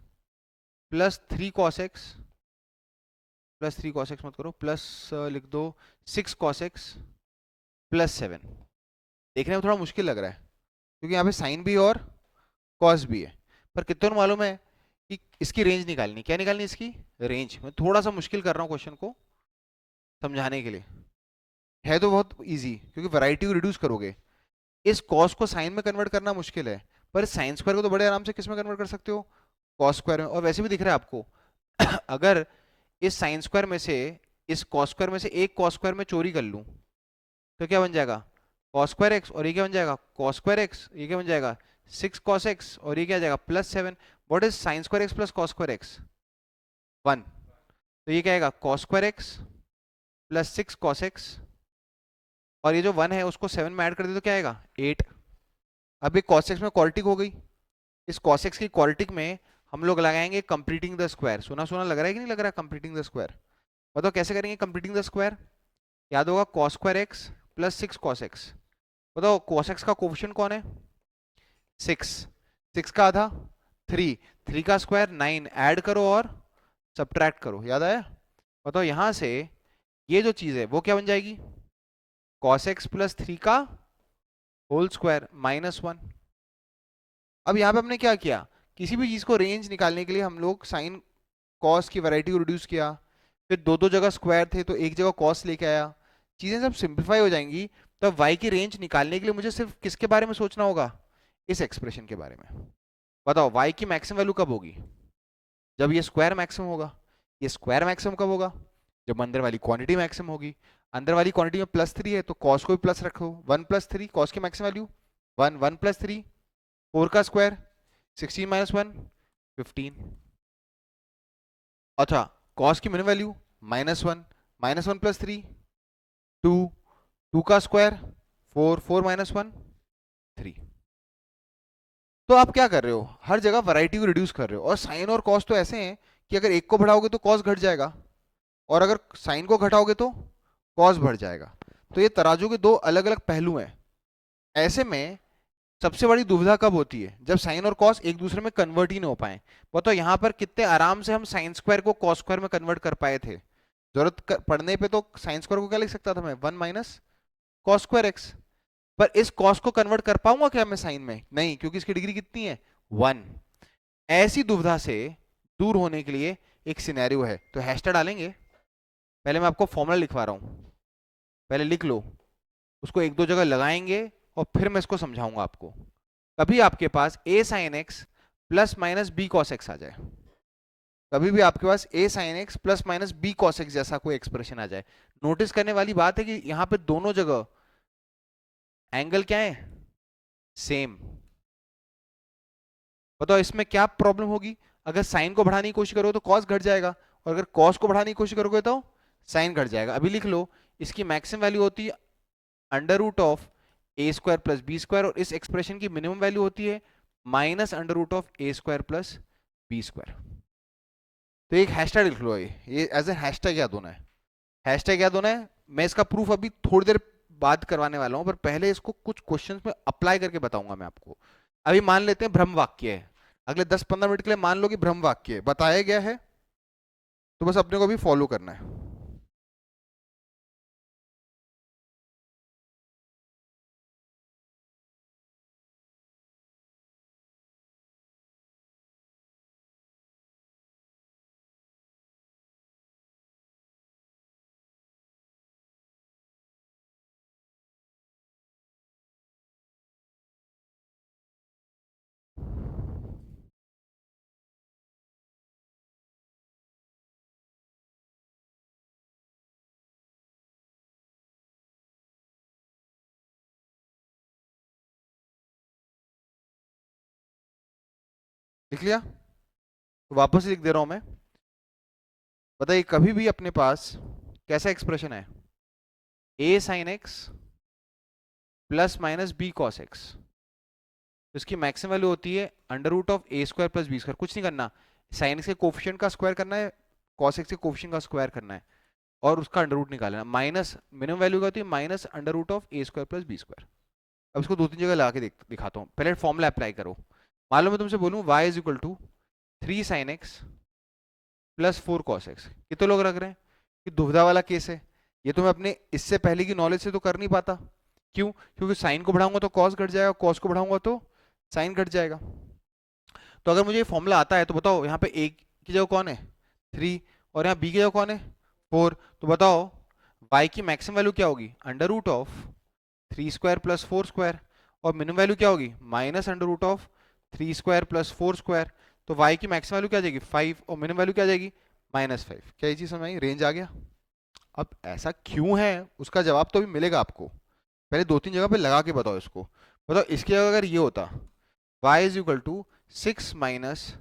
plus 3 cos x, plus 3 cos x मत करो, प्लस लिख दो 6 cos x प्लस 7। देखने में थोड़ा मुश्किल लग रहा है क्योंकि यहाँ पे साइन भी और कॉस भी है, पर कितना मालूम है कि इसकी रेंज निकालनी, क्या निकालनी इसकी रेंज। मैं थोड़ा सा मुश्किल कर रहा हूँ क्वेश्चन को समझाने के लिए। है तो बहुत इजी क्योंकि वैरायटी को रिड्यूस करोगे। इस कॉस को साइन में कन्वर्ट करना मुश्किल है, पर साइन स्क्वायर को तो बड़े आराम से किस में कन्वर्ट कर सकते हो, कॉस स्क्वायर में। और वैसे भी दिख रहा है आपको अगर इस साइन स्क्वायर में से, इस कॉस स्क्वायर में से एक कॉस स्क्वायर में चोरी कर लूं तो क्या बन जाएगा, कॉस स्क्वायर एक्स, और ये क्या बन जाएगा, कॉस स्क्वायर एक्स। ये क्या बन जाएगा, 6 cos x, और ये क्या आ जाएगा +7। What is sign square x plus cos square x, 1। तो ये क्या आएगा, cos square x plus 6 cos x, और ये जो 1 है उसको 7 में ऐड कर दे तो क्या आएगा, 8। अब ये cos x में क्वाड्रेटिक हो गई। इस cos x की क्वाड्रेटिक में हम लोग लगाएंगे कंप्लीटिंग द स्क्वायर। सुना सुना लग रहा है कि नहीं लग रहा है, कंप्लीटिंग द स्क्वायर। बताओ कैसे करेंगे कंप्लीटिंग द स्क्वायर। याद होगा cos square x plus 6 cos x। बताओ cos x का कोफिशिएंट कौन है, 6। 6 का आधा 3, 3 का स्क्वायर 9, ऐड करो और सब्ट्रैक्ट करो, याद आया। बताओ यहां से ये जो चीज है वो क्या बन जाएगी, cos x प्लस 3 का होल स्क्वायर -1। अब यहाँ पे हमने क्या किया, किसी भी चीज को रेंज निकालने के लिए हम लोग साइन कॉस की वैरायटी को रिड्यूस किया, फिर दो दो जगह स्क्वायर थे तो एक जगह कॉस लेके आया। चीजें जब सिंप्लीफाई हो जाएंगी तो वाई की रेंज निकालने के लिए मुझे सिर्फ किसके बारे में सोचना होगा, इस एक्सप्रेशन के बारे में। बताओ वाई की मैक्सिमम वैल्यू कब होगी, जब ये स्क्वायर मैक्सिमम होगा। ये स्क्वायर मैक्सिमम कब होगा, जब अंदर वाली क्वांटिटी मैक्सिमम होगी। अंदर वाली क्वांटिटी में +3 है तो कॉस को भी प्लस रखो, 1 + 3 कॉस की मैक्सिमम वैल्यू 1, 1 + 3 4 का स्क्वायर 16 - 1 15। अच्छा कॉस की मिनिमम वैल्यू -1, -1 + 3 2, 2 का स्क्वायर 4, 4 - 1 3। तो आप क्या कर रहे हो, हर जगह वैरायटी को रिड्यूस कर रहे हो। और साइन और कॉस तो ऐसे हैं कि अगर एक को बढ़ाओगे तो कॉस घट जाएगा, और अगर साइन को घटाओगे तो कॉस बढ़ जाएगा। तो ये तराजू के दो अलग अलग पहलू हैं। ऐसे में सबसे बड़ी दुविधा कब होती है, जब साइन और कॉस एक दूसरे में कन्वर्ट ही नहीं हो पाए। बताओ यहाँ पर कितने आराम से हम साइन स्क्वायर को कॉस स्क्वायर में कन्वर्ट कर पाए थे। पड़ने पे तो साइन स्क्वायर को क्या लिख सकता था मैं, 1 - cos स्क्वायर एक्स। पर इस कॉस को कन्वर्ट कर पाऊंगा क्या मैं साइन में, नहीं, क्योंकि इसकी डिग्री कितनी है, 1। ऐसी दुविधा से दूर होने के लिए एक सिनेरियो है, तो हैशटैग डालेंगे। पहले मैं आपको फॉर्मूला लिखवा रहा हूं, पहले लिख लो, उसको एक दो जगह लगाएंगे और फिर मैं इसको समझाऊंगा आपको। कभी आपके पास a sin x plus minus b cos x आ जाए, कभी भी आपके पास a sin x plus minus b cos x जैसा कोई एक्सप्रेशन आ जाए, नोटिस करने वाली बात है कि यहां पे दोनों जगह एंगल क्या है, सेम। बताओ इसमें क्या प्रॉब्लम होगी, अगर साइन को बढ़ाने की कोशिश करो तो कॉस घट जाएगा, और अगर कॉस को बढ़ाने की कोशिश करोगे तो साइन घट जाएगा। अभी लिख लो, इसकी मैक्सिमम वैल्यू होती है √a² प्लस b², और इस एक्सप्रेशन की मिनिमम वैल्यू होती है -√a² प्लस b²। तो एक हैशटैग लिख लो, ये एज ए हैशटैग याद होना है, हैशटैग याद होना है। मैं इसका प्रूफ अभी थोड़ी देर बाद करवाने वाला हूं, पर पहले इसको कुछ क्वेश्चंस में अप्लाई करके बताऊंगा मैं आपको। अभी मान लेते हैं भ्रम वाक्य है, अगले 10-15 मिनट के लिए मान लो कि भ्रम वाक्य है, बताया गया है, तो बस अपने को भी फॉलो करना है। लिख लिया? तो वापस लिख दे रहा हूं मैं। बताइए कभी भी अपने पास कैसा एक्सप्रेशन है, A sine x plus minus B cos X, तो इसकी मैक्सिमम वैल्यू होती है under root of A square plus B square. कुछ नहीं करना, साइन एक्स के कोफिशिएंट का स्क्वायर करना है, कॉस एक्स के कोफिशिएंट का स्क्वायर करना है, और उसका अंडर रूट निकालना है। माइनस मिनिमम वैल्यू का होती है minus under root of A square plus B square. अब इसको दो तीन जगह ला के दिखाता हूँ। पहले फॉर्मूला अप्लाई करो। मान लो मैं तुमसे बोलूँ y is equal to 3 sine x plus 4 cos x, कितने लोग रख रहे हैं? कि दुविधा वाला केस है, ये तो मैं अपने इससे पहले की नॉलेज से तो कर नहीं पाता। क्यों? क्योंकि साइन को बढ़ाऊंगा तो कॉस घट जाएगा, कॉस को बढ़ाऊंगा तो साइन घट जाएगा। तो अगर मुझे ये फॉर्मूला आता है तो बताओ यहाँ पे a की जगह कौन है 3, और यहाँ b की जगह कौन है 4, तो बताओ y की मैक्सिमम वैल्यू क्या होगी? Under root of 3 square plus 4 square, और मिनिमम वैल्यू क्या होगी? Minus under root of 3 square plus 4 square. तो y की मैक्सिमम वैल्यू क्या आ जाएगी 5, और मिनिमम वैल्यू क्या आ जाएगी -5। क्या ये चीज समझ आई? रेंज आ गया। अब ऐसा क्यों है उसका जवाब तो अभी मिलेगा आपको, पहले दो तीन जगह पे लगा के बताओ इसको। बताओ इसकी जगह अगर ये होता y is equal to 6 minus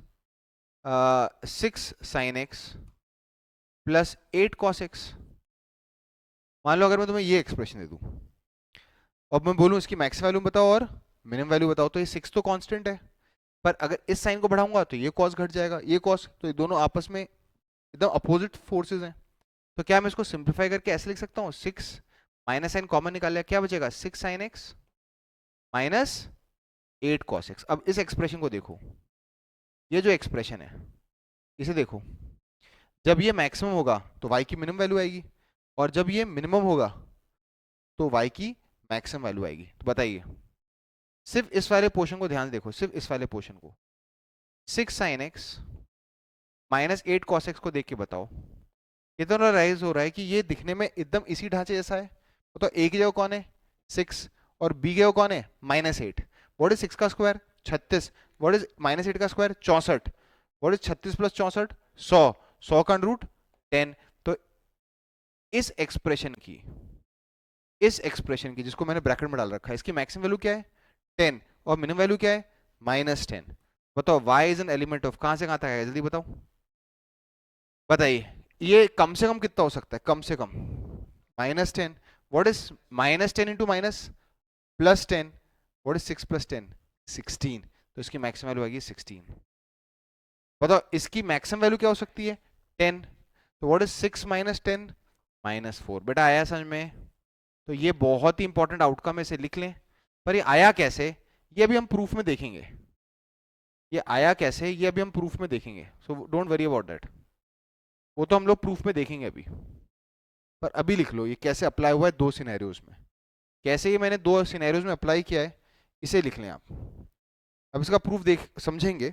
6 sine x plus 8 cos x, मान लो अगर मैं तुम्हें ये एक्सप्रेशन दे दूं, अब मैं बोलूं इसकी मैक्स वैल्यू बताओ और मिनिमम वैल्यू बताओ, तो ये 6 तो कांस्टेंट है, पर अगर इस साइन को बढ़ाऊंगा तो ये कॉस घट जाएगा, ये कॉस, तो ये दोनों आपस में एकदम अपोजिट फोर्सेस हैं। तो क्या मैं इसको सिंप्लीफाई करके ऐसे लिख सकता हूँ, 6 माइनस साइन कॉमन निकाल लिया, क्या बचेगा 6 sine x minus 8 cos x. अब इस एक्सप्रेशन को देखो, ये जो एक्सप्रेशन है इसे देखो, जब ये मैक्सिमम होगा तो y की मिनिमम वैल्यू आएगी, और जब ये मिनिमम होगा तो y की मैक्सिमम वैल्यू आएगी। तो बताइए, सिर्फ इस वाले पोर्शन को ध्यान से देखो, सिर्फ इस वाले पोर्शन को, 6 sine x minus 8 cos x को देख के बताओ कितना राइज हो रहा है कि ये दिखने में एकदम इसी ढांचे जैसा है। तो a की जगह कौन है 6, और b की जगह कौन है -8। व्हाट इज 6 का स्क्वायर 36, व्हाट इज -8 का स्क्वायर 64, व्हाट इज 36 प्लस 64 100, 100 का रूट 10। तो इस एक्सप्रेशन की, जिसको मैंने ब्रैकेट में डाल रखा है, इसकी मैक्सिमम वैल्यू क्या है 10, और मिनिमम वैल्यू क्या है -10। बताओ y is an element of, कहां से कहां तक है जल्दी बताओ। बताइए ये कम से कम कितना हो सकता है, कम से कम -10। What is -10 into minus +10, what is 6 plus 10 16, तो इसकी मैक्सिमम वैल्यू आएगी 16। बताओ इसकी मैक्सिमम वैल्यू क्या हो सकती है 10, तो व्हाट इज 6 माइनस 10 -4। बेटा आया समझ में? तो ये बहुत ही इंपॉर्टेंट आउटकम है, इसे लिख लें। पर ये आया कैसे, ये अभी हम प्रूफ में देखेंगे। ये आया कैसे ये अभी हम प्रूफ में देखेंगे, so don't worry about that, वो तो हम लोग प्रूफ में देखेंगे अभी। पर अभी लिख लो ये कैसे अप्लाई हुआ है दो सिनेरियोज में, कैसे ये मैंने दो सिनेरियोज में अप्लाई किया है, इसे लिख लें आप। अब इसका प्रूफ देख समझेंगे।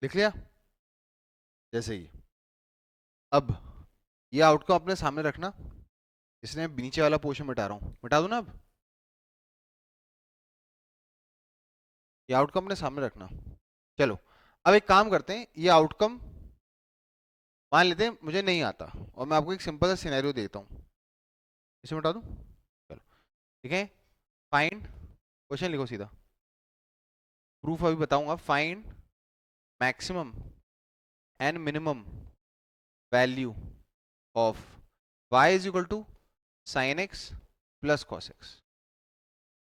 लिख लिया जैसे ही। अब ये आउटकम अपने सामने रखना, इसने नीचे वाला पोर्शन मिटा रहा हूँ, मिटा दूं ना अब? ये आउटकम अपने सामने रखना। चलो अब एक काम करते हैं, ये आउटकम मान लेते हैं मुझे नहीं आता, और मैं आपको एक सिंपल सा सिनेरियो देता हूँ, इसे मिटा दूं? चलो ठीक है, फाइंड, क्वेश्चन लिखो सीधा, प्रूफ अभी बताऊंगा। Find maximum and minimum value of y is equal to sine x plus cos x.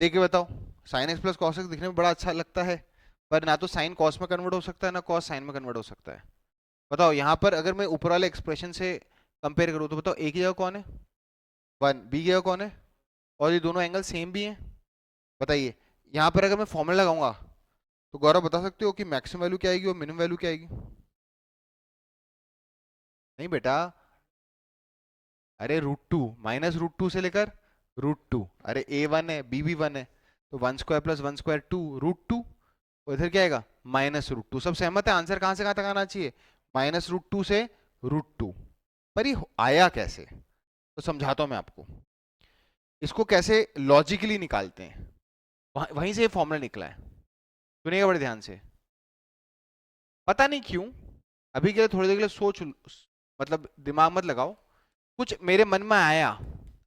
देख के बताओ, sine x plus cos x दिखने में बड़ा अच्छा लगता है, पर ना तो साइन कॉस में कन्वर्ट हो सकता है ना कॉस साइन में कन्वर्ट हो सकता है। बताओ यहाँ पर अगर मैं ऊपर वाले एक्सप्रेशन से कंपेयर करूँ तो बताओ a की जगह कौन है 1, बी की जगह कौन है, और ये दोनों एंगल सेम भी हैं। बताइए, यहाँ पर अगर मैं फॉर्मूला लगाऊंगा तो गौरव बता सकते हो कि मैक्सिमम वैल्यू क्या आएगी और मिनिमम वैल्यू क्या आएगी? नहीं बेटा, अरे √2, -√2 से लेकर √2, अरे a1 है b भी 1 है, तो 1² + 1² 2 √2, और इधर क्या आएगा -√2। सब सहमत है? आंसर कहाँ से कहाँ तक आना चाहिए, -√2 से √2। पर ये आया कैसे, तो समझाता हूं मैं आपको। इसको कैसे लॉजिकली निकालते हैं, वहीं से ये फॉर्मूला निकला है। सुनिएगा बड़े ध्यान से। पता नहीं क्यों, अभी के लिए थोड़ी देर के लिए सोच, मतलब दिमाग मत लगाओ, कुछ मेरे मन में आया,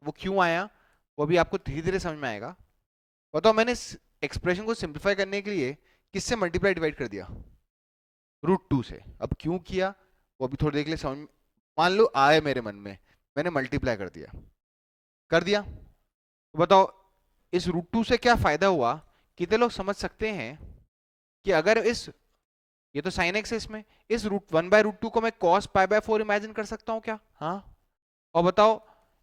वो क्यों आया वो भी आपको धीरे धीरे समझ में आएगा। बताओ, मैंने इस एक्सप्रेशन को सिंप्लीफाई करने के लिए किससे मल्टीप्लाई डिवाइड कर दिया, √2 से। अब क्यों किया वो भी थोड़ी देर के लिए समझ, मान लो आए मेरे मन में, मैंने मल्टीप्लाई कर दिया। तो बताओ, इस √2 से क्या फायदा हुआ, कितने लोग समझ सकते हैं कि अगर इस, ये तो साइन एक्स है इसमें, इस √1/√2 को मैं cos π/4 इमेजिन कर सकता हूं क्या? हाँ। और बताओ,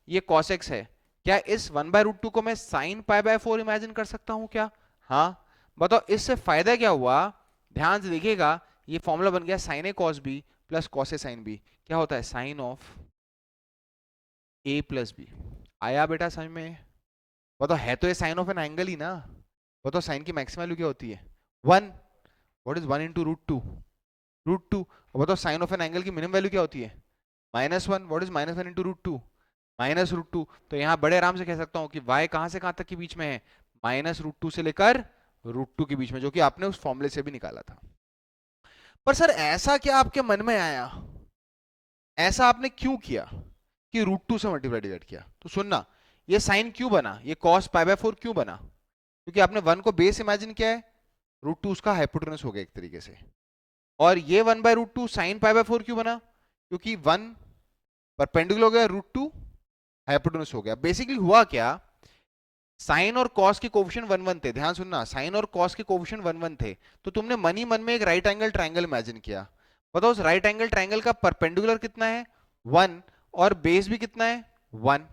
ये cos x है, क्या इस 1/√2 को मैं sin π/4 इमेजिन कर सकता हूं क्या? हाँ। बताओ, इससे फायदा क्या हुआ, ध्यान से देखिएगा, ये फॉर्मूला बन गया sin a cos b plus cos a sin b, क्या होता है sine of a plus b। आया बेटा समझ में? बताओ, है तो ये साइन ऑफ एन एंगल ही ना। बताओ, साइन की मैक्सिमम वैल्यू क्या होती है, 1। What is 1 into √2, √2। और बताओ, साइन ऑफ एन एंगल की मिनिमम वैल्यू क्या होती है, -1। What is -1 into √2, -√2। तो यहाँ बड़े आराम से कह सकता हूँ कि y कहाँ से कहाँ तक के बीच में है, -√2 से लेकर √2 के बीच में, जो कि आपने उस फॉर्मूले से भी निकाला था। पर सर ऐसा क्या आपके मन में आया, ऐसा आपने क्यों किया कि √2 से मल्टीप्लाई डिवाइड किया? तो सुनना, ये साइन क्यों बना, ये cos π/4 क्यों बना, क्योंकि आपने 1 को बेस इमेजिन किया है, √2 उसका हाइपोटेनस हो गया एक तरीके से। और ये 1/√2 sin π/4 क्यों बना, क्योंकि 1 परपेंडिकुलर हो गया, √2 हाइपोटेनस हो गया। बेसिकली हुआ क्या, साइन और कॉस के कोफिशिएंट 1 1 थे, ध्यान सुनना, साइन और कॉस के कोफिशिएंट 1 1 थे, तो तुमने मन ही मन में एक राइट एंगल ट्रायंगल इमेजिन किया। बताओ, उस राइट एंगल ट्रायंगल का परपेंडिकुलर कितना है, 1, और बेस भी कितना है, 1।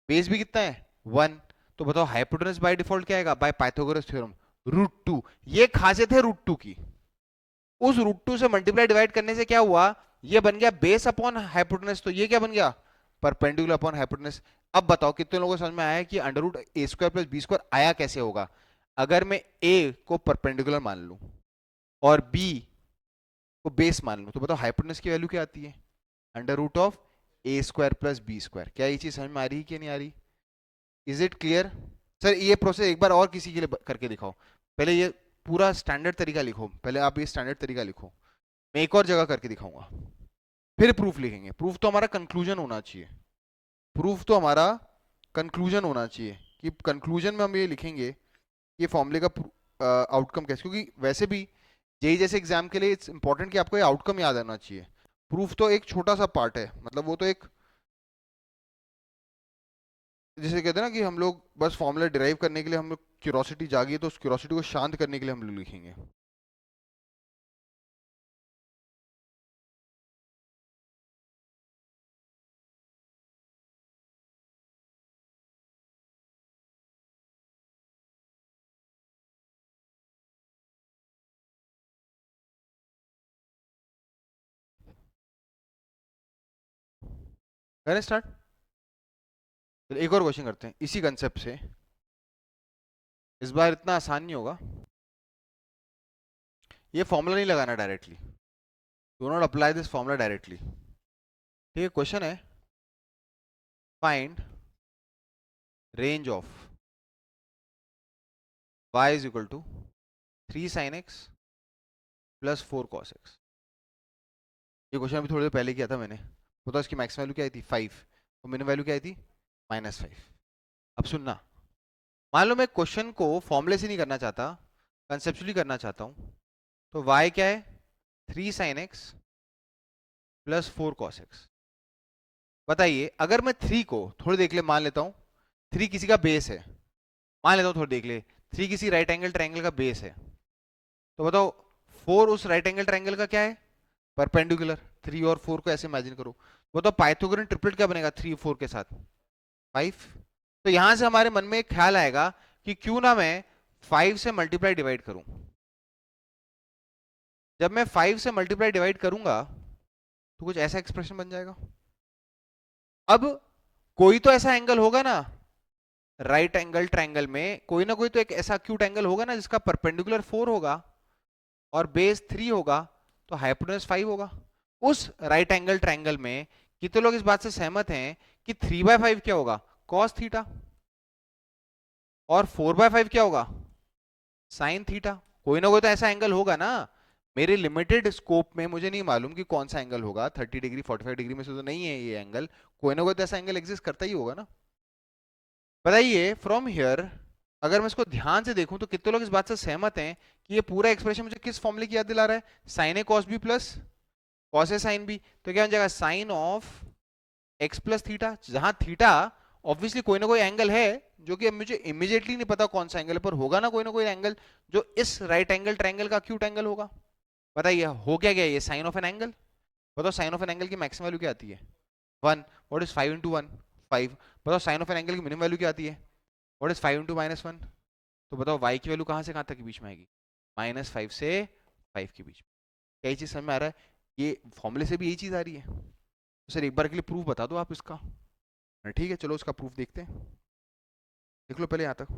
बेस भी कितना है, 1। तो बताओ, हाइपोटेनस बाय डिफॉल्ट क्या आएगा, बाय पाइथागोरस थ्योरम, √2। ये खासियत है √2 की। उस √2 से मल्टीप्लाई डिवाइड करने से क्या हुआ, ये बन गया बेस अपॉन हाइपोटेनस, तो ये क्या बन गया, परपेंडिकुलर अपॉन हाइपोटेनस। अब बताओ, कितने लोगों को समझ में आया कि √a² + b² आया कैसे होगा, अगर मैं a को परपेंडिकुलर मान लूं और b को बेस मान लूं, तो बताओ हाइपोटेनस की वैल्यू क्या आती है, √a² + b²। क्या ये चीज समझ में आ रही है कि नहीं आ रही? Is it clear? सर ये प्रोसेस एक बार और किसी के लिए करके दिखाओ, पहले ये पूरा स्टैंडर्ड तरीका लिखो, पहले आप ये स्टैंडर्ड तरीका लिखो, मैं एक और जगह करके दिखाऊंगा, फिर प्रूफ लिखेंगे। प्रूफ तो हमारा कंक्लूजन होना चाहिए, प्रूफ तो हमारा कंक्लूजन होना चाहिए, कि कंक्लूजन में हम ये लिखेंगे ये फॉर्मूले का आउटकम कैसे, क्योंकि वैसे भी जेई जैसे एग्जाम के लिए इट्स इंपॉर्टेंट कि आपको ये आउटकम याद आना चाहिए। प्रूफ तो एक छोटा सा पार्ट है, मतलब वो तो एक, जैसे कहते हैं ना कि हम लोग बस फॉर्मूला डिराइव करने के लिए हम लोग क्यूरोसिटी जागी है, तो उस क्यूरोसिटी को शांत करने के लिए हम लोग लिखेंगे। करें स्टार्ट? तो एक और क्वेश्चन करते हैं इसी कंसेप्ट से, इस बार इतना आसान नहीं होगा। ये फॉर्मूला नहीं लगाना directly, do not apply this formula directly. ठीक है, क्वेश्चन है, find range of y = 3 sin x + 4 cos x। ये क्वेश्चन अभी थोड़ी देर पहले किया था मैंने। बताओ, इसकी मैक्सिमम वैल्यू क्या आई थी, 5, और मिनिमम वैल्यू क्या आई थी, -5। अब सुनना, मान लो मैं क्वेश्चन को फॉर्मूले से नहीं करना चाहता, कंसेप्चुअली करना चाहता हूं, तो y क्या है, 3 sin x + 4 cos x। बताइए, अगर मैं 3 को थोड़ी देख ले मान लेता हूं, 3 किसी का बेस है, मान लेता हूं थोड़ी देख ले, 3 किसी राइट एंगल ट्रायंगल का बेस है, तो बताओ 4 उस राइट एंगल ट्रायंगल का क्या है, परपेंडिकुलर। 3 और 4 को ऐसे इमेजिन करो, वो तो पाइथागोरन ट्रिपलेट क्या बनेगा 3 4 के साथ 5। तो यहां से हमारे मन में एक ख्याल आएगा कि क्यों ना मैं 5 से मल्टीप्लाई डिवाइड करूं। जब मैं 5 से मल्टीप्लाई डिवाइड करूंगा तो कुछ ऐसा एक्सप्रेशन बन जाएगा। अब कोई तो ऐसा एंगल होगा ना राइट एंगल ट्रायंगल में, कोई ना कोई तो एक ऐसा एक्यूट एंगल होगा ना जिसका परपेंडिकुलर 4 होगा और बेस 3 होगा, तो हाइपोटेनस 5 होगा। उस राइट एंगल ट्रायंगल में कितने लोग इस बात से सहमत हैं कि 3/5 क्या होगा कॉस थीटा, और 4/5 क्या होगा साइन थीटा। कोई ना कोई तो ऐसा एंगल होगा ना। मेरे लिमिटेड स्कोप में मुझे नहीं मालूम कि कौन सा एंगल होगा, 30 डिग्री 45 डिग्री में से तो नहीं है ये एंगल। कोई ना कोई तो ऐसा एंगल एग्जिस्ट करता ही होगा ना। बताइए फ्रॉम हियर अगर मैं इसको ध्यान से देखूं तो कितने लोग इस बात से सहमत हैं कि ये पूरा एक्सप्रेशन मुझे किस फॉर्मूले की याद दिला रहा है, sine a cos b plus cos A sine b. तो क्या बन जाएगा sine of x plus theta, जहां थीटा ऑब्वियसली कोई ना कोई एंगल है जो कि अब मुझे इमीडिएटली नहीं पता कौन सा एंगल है, पर होगा ना कोई एंगल जो इस राइट एंगल ट्रायंगल का एक्यूट एंगल होगा। बताइए हो क्या गया ये साइन ऑफ एन एंगल। बताओ साइन ऑफ एन एंगल की मैक्सिमम वैल्यू क्या आती है 1। What is 5 into 1 5। बताओ साइन ऑफ एन एंगल की मिनिमम वैल्यू क्या आती है, व्हाट इज 5 इंटू -1। तो बताओ y की वैल्यू कहाँ से कहाँ तक के बीच में आएगी, -5 से 5 के बीच में। क्या ये चीज समझ में आ रहा है, ये फॉर्मूले से भी यही चीज आ रही है। तो सर एक बार के लिए प्रूफ बता दो आप इसका। ठीक है चलो उसका प्रूफ देखते हैं, देख लो पहले यहाँ तक।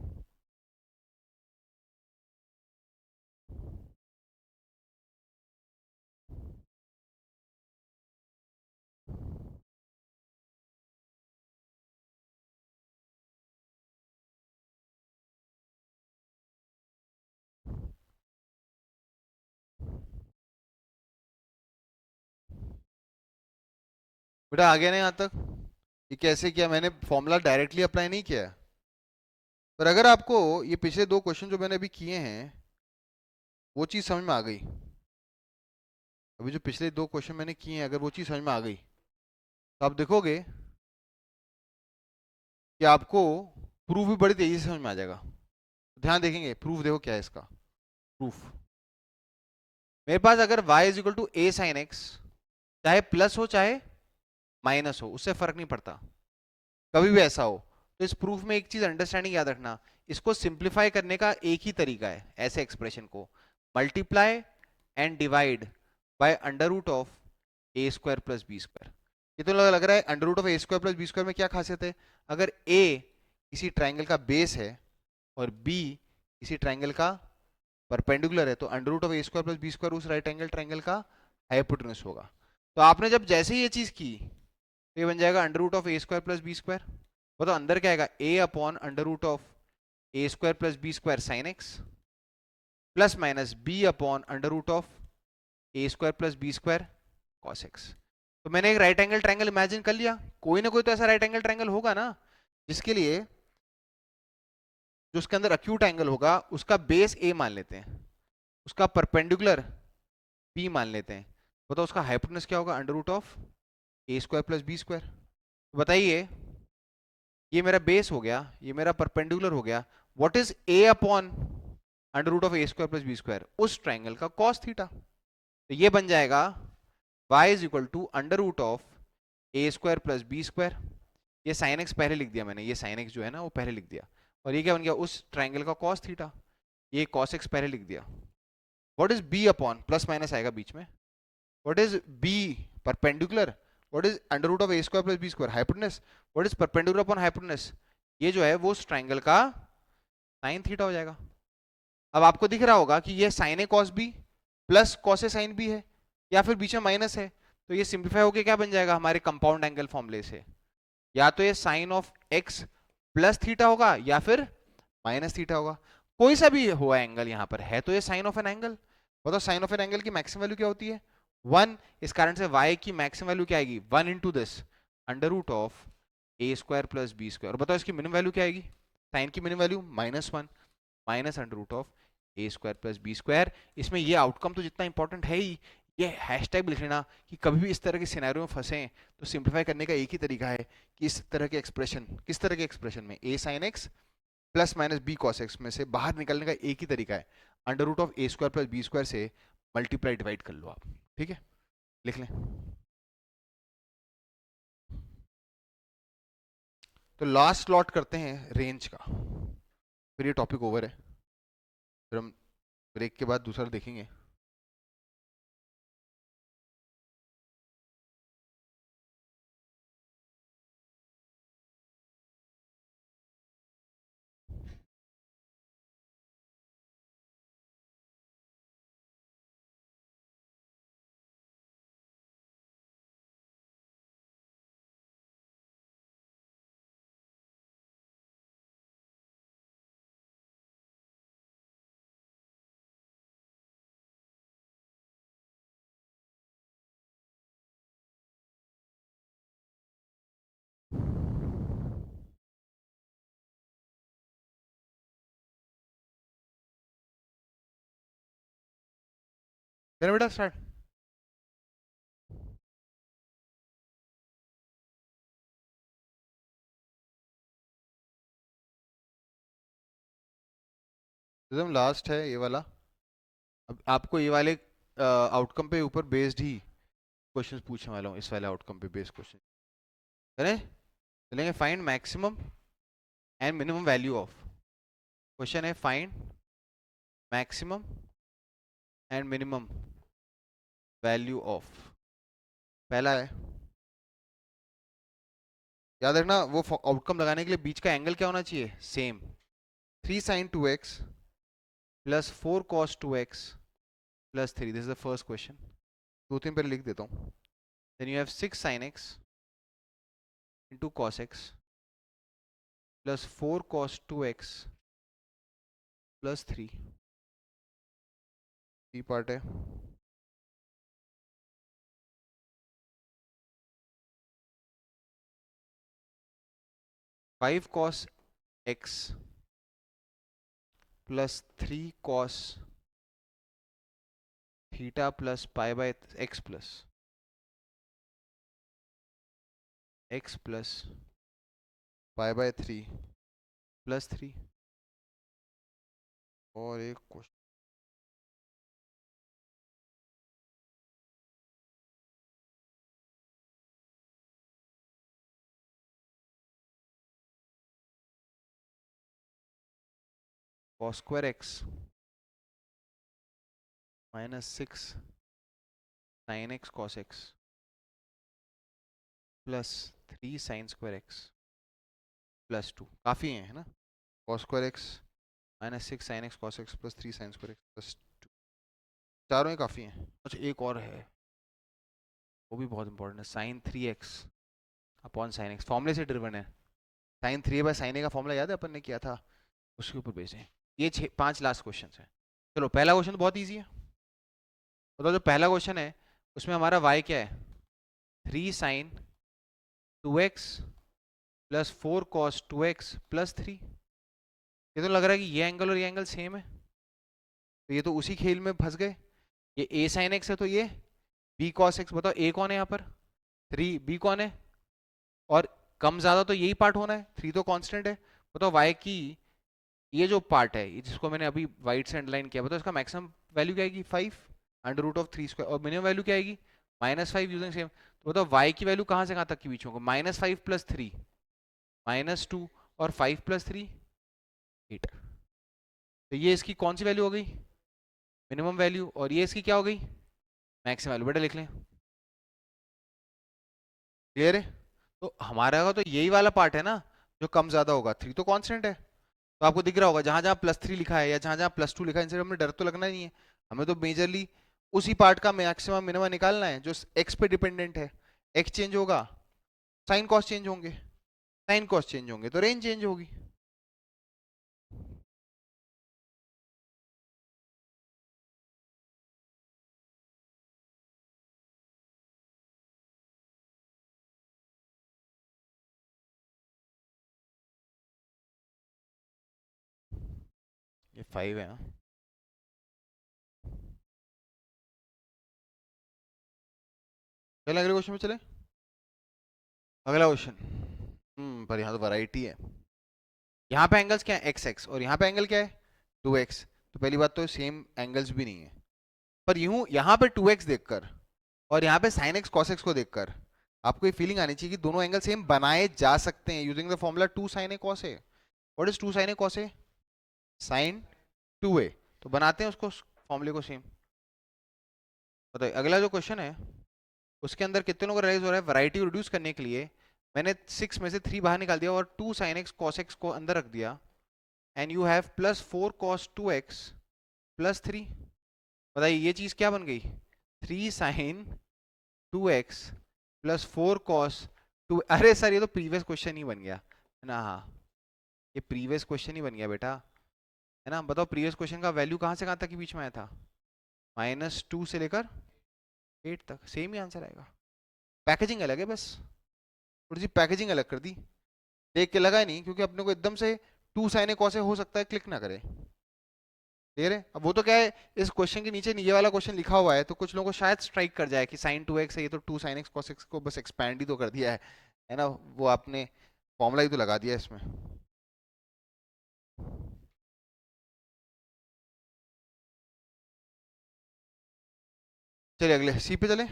बेटा आ गया ना यहाँ तक। ये कैसे किया मैंने, फॉर्मूला डायरेक्टली अप्लाई नहीं किया है। पर अगर आपको ये पिछले दो क्वेश्चन जो मैंने अभी किए हैं वो चीज़ समझ में आ गई, अभी जो पिछले दो क्वेश्चन मैंने किए हैं अगर वो चीज़ समझ में आ गई तो आप देखोगे कि आपको प्रूफ भी बड़ी तेजी से समझ में आ जाएगा। ध्यान देखेंगे प्रूफ, देखो क्या है इसका प्रूफ। मेरे पास अगर y is equal to a sine x, चाहे प्लस हो चाहे माइनस हो उससे फर्क नहीं पड़ता, कभी भी ऐसा हो, तो इस प्रूफ में एक चीज अंडरस्टैंडिंग याद रखना, इसको सिंप्लीफाई करने का एक ही तरीका है ऐसे एक्सप्रेशन को, multiply and divide by under root of A square plus B square. ये तो लग रहा है under root of A square plus B square में क्या खासियत है, अगर ए किसी ट्राइंगल का बेस है और बी किसी ट्राइंगल का परपेंडिकुलर है तो under root of A square plus B square उस राइट एंगल ट्राइंगल का हाइपोटेन्यूज होगा। तो आपने जब जैसे ही ये चीज की तो ये बन जाएगा under root of A square plus B square. वो तो अंदर क्या आएगा A upon under root of A square plus B square sine x plus minus B upon under root of A square plus B square cos X. तो मैंने एक राइट एंगल ट्राइंगल इमेजिन कर लिया, कोई ना कोई तो ऐसा राइट एंगल ट्राइंगल होगा ना जिसके लिए जो उसके अंदर अक्यूट एंगल होगा उसका बेस ए मान लेते हैं, उसका परपेंडिकुलर बी मान लेते हैं। बताओ उसका हाइपोटेन्यूज क्या होगा under root of A square plus B square. बताइए ये मेरा बेस हो गया, ये मेरा परपेंडिकुलर हो गया, what is a upon under root of A square plus B square उस ट्राइंगल का कॉस थीटा। तो ये बन जाएगा y is equal to under root of A square plus B square. ये साइन एक्स पहले लिख दिया मैंने, ये साइन एक्स जो है ना वो पहले लिख दिया, और ये क्या बन गया उस ट्राइंगल का कॉस थीटा, ये कॉस एक्स पहले लिख दिया। What is b upon plus minus आएगा बीच में, what is b perpendicular, what is under root of A square plus B square hypotenuse, what is perpendicular upon hypotenuse, ये जो है वो उस ट्राइंगल का साइन थीटा हो जाएगा। अब आपको दिख रहा होगा कि ये sign a cos b plus cos A sine B है या फिर बीच में माइनस है, तो ये सिंप्लीफाई होकर क्या बन जाएगा हमारे कंपाउंड एंगल फॉर्मूले से, या तो ये sine of x plus theta होगा या फिर माइनस थीटा होगा, कोई सा भी हुआ एंगल यहाँ पर है तो ये साइन ऑफ एन एंगल। बताओ साइन ऑफ एन एंगल की मैक्सिमम वैल्यू क्या होती है 1, इस कारण से y की मैक्सिमम वैल्यू क्या आएगी 1 into this under root of A square plus B square. और बताओ इसकी मिनिमम वैल्यू क्या आएगी, साइन की minimum value -1 minus under root of A square plus B square. इसमें ये आउटकम तो जितना इंपॉर्टेंट है ही, ये हैशटैग लिख लेना कि कभी भी इस तरह के सिनेरियो में फंसे तो सिंप्लीफाई करने का एक ही तरीका है कि इस तरह के एक्सप्रेशन, किस तरह के एक्सप्रेशन में A sine x plus minus B cos X में से बाहर निकलने का एक ही तरीका है, under root of A square plus B square से मल्टीप्लाई डिवाइड कर लो आप। ठीक है लिख लें। तो लास्ट स्लॉट करते हैं रेंज का, फिर ये टॉपिक ओवर है, फिर हम ब्रेक के बाद दूसरा देखेंगे। बेटा स्टार्ट। एकदम लास्ट है ये वाला। अब आपको ये वाले आउटकम पे ऊपर बेस्ड ही क्वेश्चंस पूछने वाला हूँ, इस वाले आउटकम पे बेस्ड क्वेश्चन करें। चलेंगे, find maximum and minimum value of, question है find maximum and minimum value of. पहला है, याद रखना वो आउटकम लगाने के लिए बीच का एंगल क्या होना चाहिए, same. 3 sin 2x plus 4 cos 2x plus 3, this is the first question. दो तीन पहले लिख देता हूँ। Then you have 6 sin x into cos x plus 4 cos 2x plus 3, C part है। 5 cos x प्लस 3 cos थीटा plus pi by x plus pi by 3 plus 3। और एक question, cos square x minus 6 sin x cos x plus 3 sin square x plus 2। काफ़ी है ना, cos square x minus 6 sin x cos x plus 3 sin square x plus 2, चारों ही काफ़ी हैं। अच्छा एक और है, वो भी बहुत इंपॉर्टेंट है, sign 3x upon sine x, फॉर्मूले से ड्रिवन है। साइन 3 बाय साइन ए का फॉर्मूला याद है अपन ने किया था, उसके ऊपर बेस है। ये 5 लास्ट क्वेश्चन है। चलो पहला क्वेश्चन तो बहुत ईजी है। बताओ जो पहला क्वेश्चन है उसमें हमारा y क्या है, 3 sin 2x plus 4 cos 2x plus 3। ये तो लग रहा है कि ये एंगल और ये एंगल सेम है, तो ये तो उसी खेल में फंस गए। ये a sin x है तो ये b cos x। बताओ a कौन है यहाँ पर, 3, b कौन है, और कम ज्यादा तो यही पार्ट होना है, 3 तो कांस्टेंट है। बताओ y की ये जो पार्ट है जिसको मैंने अभी वाइट से अंडरलाइन किया, बताओ इसका मैक्सिमम वैल्यू क्या आएगी, 5 अंडर रूट ऑफ 3 स्क्वायर, और मिनिमम वैल्यू क्या आएगी, -5 यूजिंग सेम। तो बताओ y की वैल्यू कहाँ से कहाँ तक के बीच में होगा, -5 प्लस 3 -2 और 5 प्लस 3 8। तो ये इसकी कौन सी वैल्यू हो गई, मिनिमम वैल्यू, और ये इसकी क्या हो गई, मैक्सिमम वैल्यू। बेटा लिख लें, क्लियर है। तो हमारा तो यही वाला पार्ट है ना जो कम ज्यादा होगा, 3 तो कांस्टेंट है। तो आपको दिख रहा होगा जहां जहां +3 लिखा है या जहां जहां +2 लिखा है, इनसे हमें डर तो लगना नहीं है। हमें तो मेजरली उसी पार्ट का मैक्सिमम मिनिमम निकालना है जो x पे डिपेंडेंट है। x चेंज होगा, साइन कॉस चेंज होंगे, साइन कॉस चेंज होंगे तो रेंज चेंज होगी। ये 5 है ना। चले अगले क्वेश्चन में चले। अगला क्वेश्चन, पर यहाँ तो वैरायटी है। यहाँ पे एंगल्स क्या है, एक्स एक्स, और यहाँ पे एंगल क्या है, 2x। तो पहली बात तो सेम एंगल्स भी नहीं है, पर यूं यहाँ पे 2x देखकर और यहाँ पे sin x cos x को देखकर आपको ये फीलिंग आनी चाहिए कि दोनों एंगल सेम बनाए जा सकते हैं using the formula 2 sin a cos a। What is 2 sin a cos a? sin 2a। तो बनाते हैं उसको फॉर्मूले को सेम। बताइए अगला जो क्वेश्चन है उसके अंदर कितने लोगों को रियलाइज हो रहा है वैरायटी रिड्यूस करने के लिए मैंने 6 में से 3 बाहर निकाल दिया और 2 sin x cos x को अंदर रख दिया and you have plus 4 cos 2x plus 3। बताइए ये चीज क्या बन गई? 3 sin 2x प्लस 4 cos 2। अरे सर ये तो प्रीवियस क्वेश्चन ही बन गया है ना। हाँ ये प्रीवियस क्वेश्चन ही बन गया बेटा, है ना। बताओ प्रीवियस क्वेश्चन का वैल्यू कहाँ से कहाँ तक के बीच में आया था? -2 से लेकर 8 तक। सेम ही आंसर आएगा, पैकेजिंग अलग है बस, थोड़ी सी पैकेजिंग अलग कर दी। देख के लगा ही नहीं क्योंकि अपने को एकदम से 2 sin a cos a हो सकता है क्लिक ना करे। क्लियर है? अब वो तो क्या है, इस क्वेश्चन के नीचे ये वाला क्वेश्चन लिखा हुआ है तो कुछ लोगों को शायद स्ट्राइक कर जाए कि sin 2x है, ये तो 2 sin x cos x को बस एक्सपैंड ही तो कर दिया है ना। वो आपने फॉर्मूला ही तो लगा दिया इसमें। चलिए अगले सी पे चले।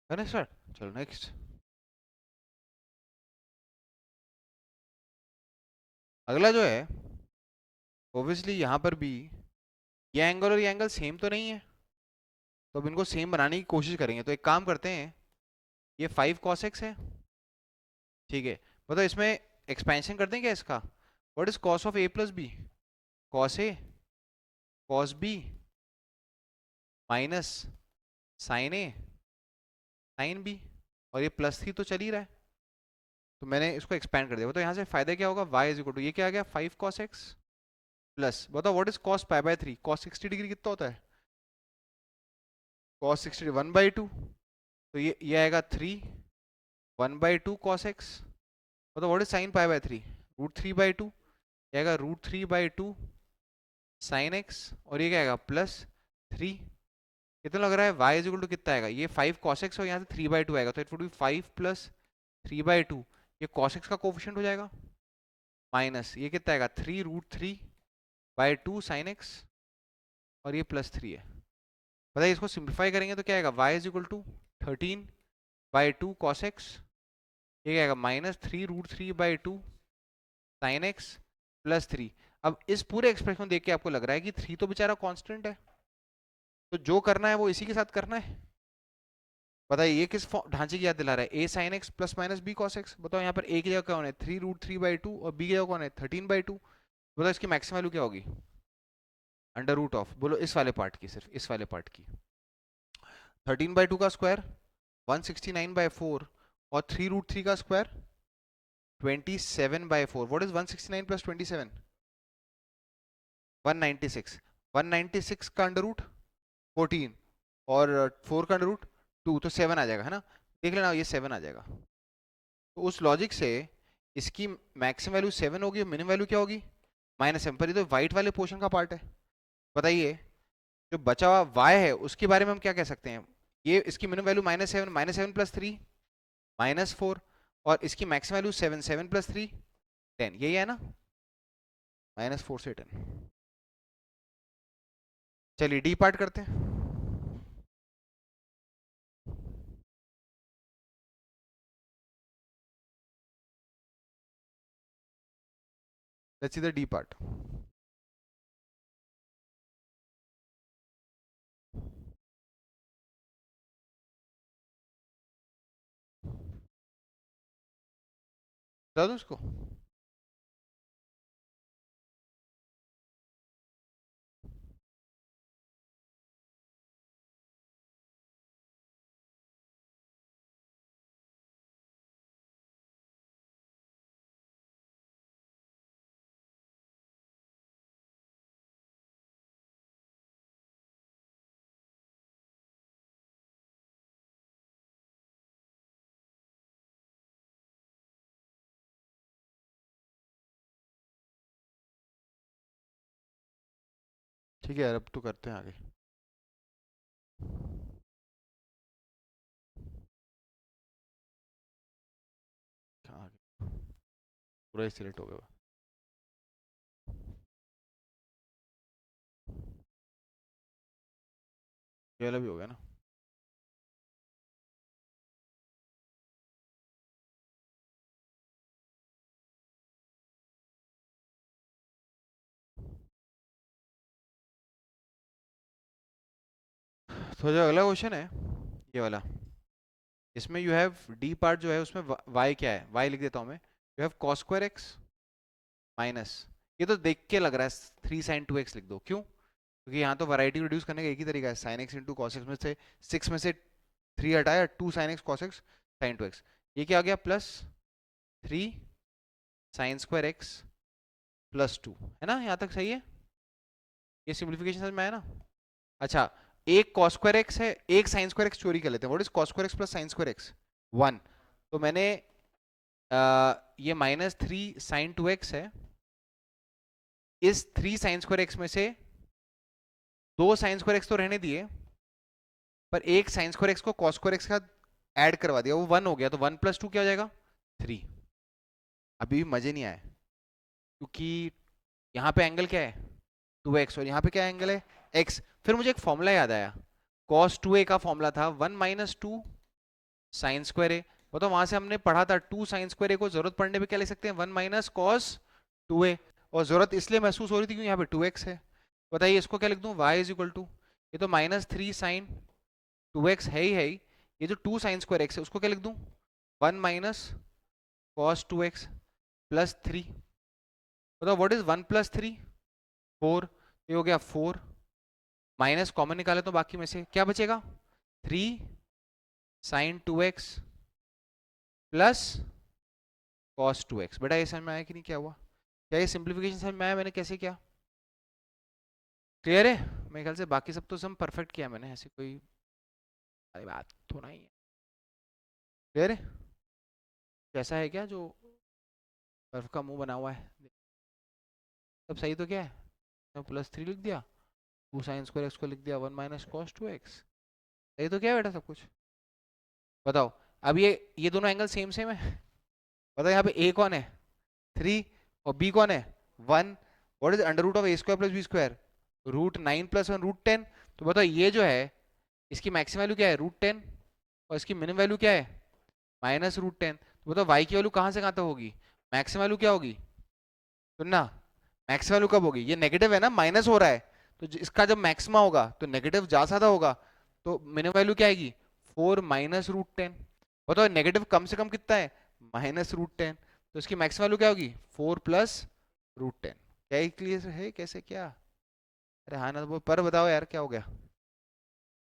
करें स्टार्ट, चलो नेक्स्ट। अगला जो है ऑब्वियसली यहाँ पर भी ये एंगल और ये एंगल सेम तो नहीं है, तो अब इनको सेम बनाने की कोशिश करेंगे। तो एक काम करते हैं, ये 5 cos x है, ठीक है। बताओ इसमें एक्सपेंशन कर दें क्या इसका? What is cos of a plus b? cos a cos b minus sin a sin b, और ये प्लस थी तो चल ही रहा है, तो मैंने इसको एक्सपेंड कर दिया। तो यहाँ से फायदा क्या होगा? y इज इक्वल टू ये क्या आ गया 5 cos x प्लस, बताओ what is cos pi by 3? cos 60 degree कितना होता है? cos 60 1/2, तो ये आएगा 3 1/2 cos x। बताओ what is sin pi by 3? √3/2, आएगा √3/2 sin x, और ये क्या आएगा +3। कितना लग रहा है? y इज इक्वल टू कितना आएगा? ये 5 cos x और यहाँ से 3/2 आएगा, तो इट वुड बी 5 + 3/2। ये cos x का कोफिशिएंट हो जाएगा, माइनस ये कितना आएगा 3√3/2 sin x, और ये +3 है। बताइए इसको सिंप्लीफाई करेंगे तो क्या आएगा? y is equal to 13/2 cos x, ये क्या आएगा -3√3/2 sin x +3। अब इस पूरे एक्सप्रेशन देख के आपको लग रहा है कि 3 तो बेचारा कांस्टेंट है, तो जो करना है वो इसी के साथ करना है। बताइए ये किस ढांचे की याद दिला रहा है? a sin x plus minus b cos x। बताओ यहाँ पर a की जगह कौन है? 3√3/2, और b की जगह कौन है? 13/2। बताओ इसकी मैक्सिमम वैल्यू क्या होगी? अंडर रूट ऑफ, बोलो इस वाले पार्ट की, सिर्फ इस वाले पार्ट की। 13/2 का स्क्वायर 169/4, और 3√3 का स्क्वायर 27/4। What is 169 plus 27? 196। 196 का अंडर रूट 14, और 4 का अंडर रूट 2, तो 7 आ जाएगा, है ना। देख लेना ये 7 आ जाएगा। तो उस लॉजिक से इसकी मैक्सिमम वैल्यू 7 होगी, मिनिमम वैल्यू क्या होगी? -7। पर ये तो वाइट वाले पोर्शन का पार्ट है। बताइए जो बचा हुआ y है उसके बारे में हम क्या कह सकते हैं? ये इसकी मिनिमम वैल्यू -7, -7 + 3 -4, और इसकी मैक्सिमम वैल्यू 7, 7 + 3 10, यही है ना, -4 से 10। चलिए डी पार्ट करते हैं। Let's see the D part. बता दूं इसको? ठीक है यार, अब तो करते हैं आगे। आगे पूरा ही सिलेक्ट हो गया। ये वाला भी हो गया ना। तो जो अगला क्वेश्चन है ये वाला, इसमें यू हैव डी पार्ट जो है उसमें वाई क्या है, वाई लिख देता हूँ मैं। You have cos square x minus, ये तो देख के लग रहा है 3 sin 2x लिख दो, क्यों? क्योंकि यहाँ तो वैरायटी रिड्यूस करने का एक ही तरीका है, sign X into cos X में से 6 में से 3 हटाया, 2 sin x cos x sin 2x। ये क्या आ गया, प्लस 3 sin² x +2, है ना? यहाँ तक सही है? ये सिंप्लीफिकेशन समझ में आया ना? अच्छा, एक cos स्क्वायर एक्स है, एक sin² x चोरी कर लेते हैं। What is cos square x plus sin² x? 1। तो मैंने ये -3 sin 2x है, इस 3 sin² x में से 2 sin² x तो रहने दिए, पर एक sin² x को cos² x का ऐड करवा दिया, वो 1 हो गया, तो 1 + 2 क्या हो जाएगा, 3। अभी भी मजे नहीं आए, क्योंकि यहाँ पे एंगल क्या है, 2x, और यहाँ पे क्या एंगल है, x। फिर मुझे एक फॉर्मूला याद आया, cos 2a का फॉर्मूला था 1 - 2 sin² a। बताओ, वहां से हमने पढ़ा था 2 sin² a को जरूरत पड़ने पे क्या लिख सकते हैं, 1 - cos 2a। और जरूरत इसलिए महसूस हो रही थी क्योंकि यहाँ पे 2x है। बताइए इसको क्या लिख दूं, y = ये तो -3 sin 2x है ही। ये जो 2 sin² x है उसको क्या लिख दूं, 1 - cos 2x +3। बताओ व्हाट इज 1 + 3, 4। ये हो गया 4, माइनस कॉमन निकाले तो बाकी में से क्या बचेगा, 3 sin 2x + cos 2x। बेटा ये समझ में आया कि नहीं, क्या हुआ? क्या ये सिंप्लीफिकेशन समझ में आया मैंने कैसे किया? क्लियर है? मेरे ख्याल से बाकी सब तो सब परफेक्ट किया मैंने, ऐसी कोई अरे बात तो नहीं है। क्लियर है? कैसा है क्या जो बर्फ का मुंह बना हुआ है, सब सही तो क्या है? +3 लिख दिया, 2 sin² x को लिख दिया 1 - cos 2x, सही तो क्या है बेटा सब कुछ? बताओ, अब ये दोनों एंगल सेम सेम है। बताओ यहाँ पे a कौन है, 3, और b कौन है, 1। What is √(a² + b²? √9 + 1 √10। तो बताओ ये जो है, इसकी मैक्सिमम वैल्यू क्या है, √10, और इसकी मिनिमम वैल्यू क्या है, -√10। तो बताओ y की वैल्यू कहाँ से कहाँ तक होगी, मैक्सिमम वैल्यू क्या होगी, सुनना, मैक्सिमम वैल्यू कब होगी, ये नेगेटिव है ना, माइनस हो रहा है, तो इसका जब मैक्सिमा होगा तो नेगेटिव जा ज्यादा होगा, तो मिनिमम वैल्यू क्या आएगी, 4 - √10। बताओ नेगेटिव कम से कम कितना है, -√10, तो इसकी मैक्सिमम वैल्यू क्या होगी, 4 + √10। क्या ही क्लियर है कैसे क्या? अरे हाँ ना, वो पर बताओ यार क्या हो गया,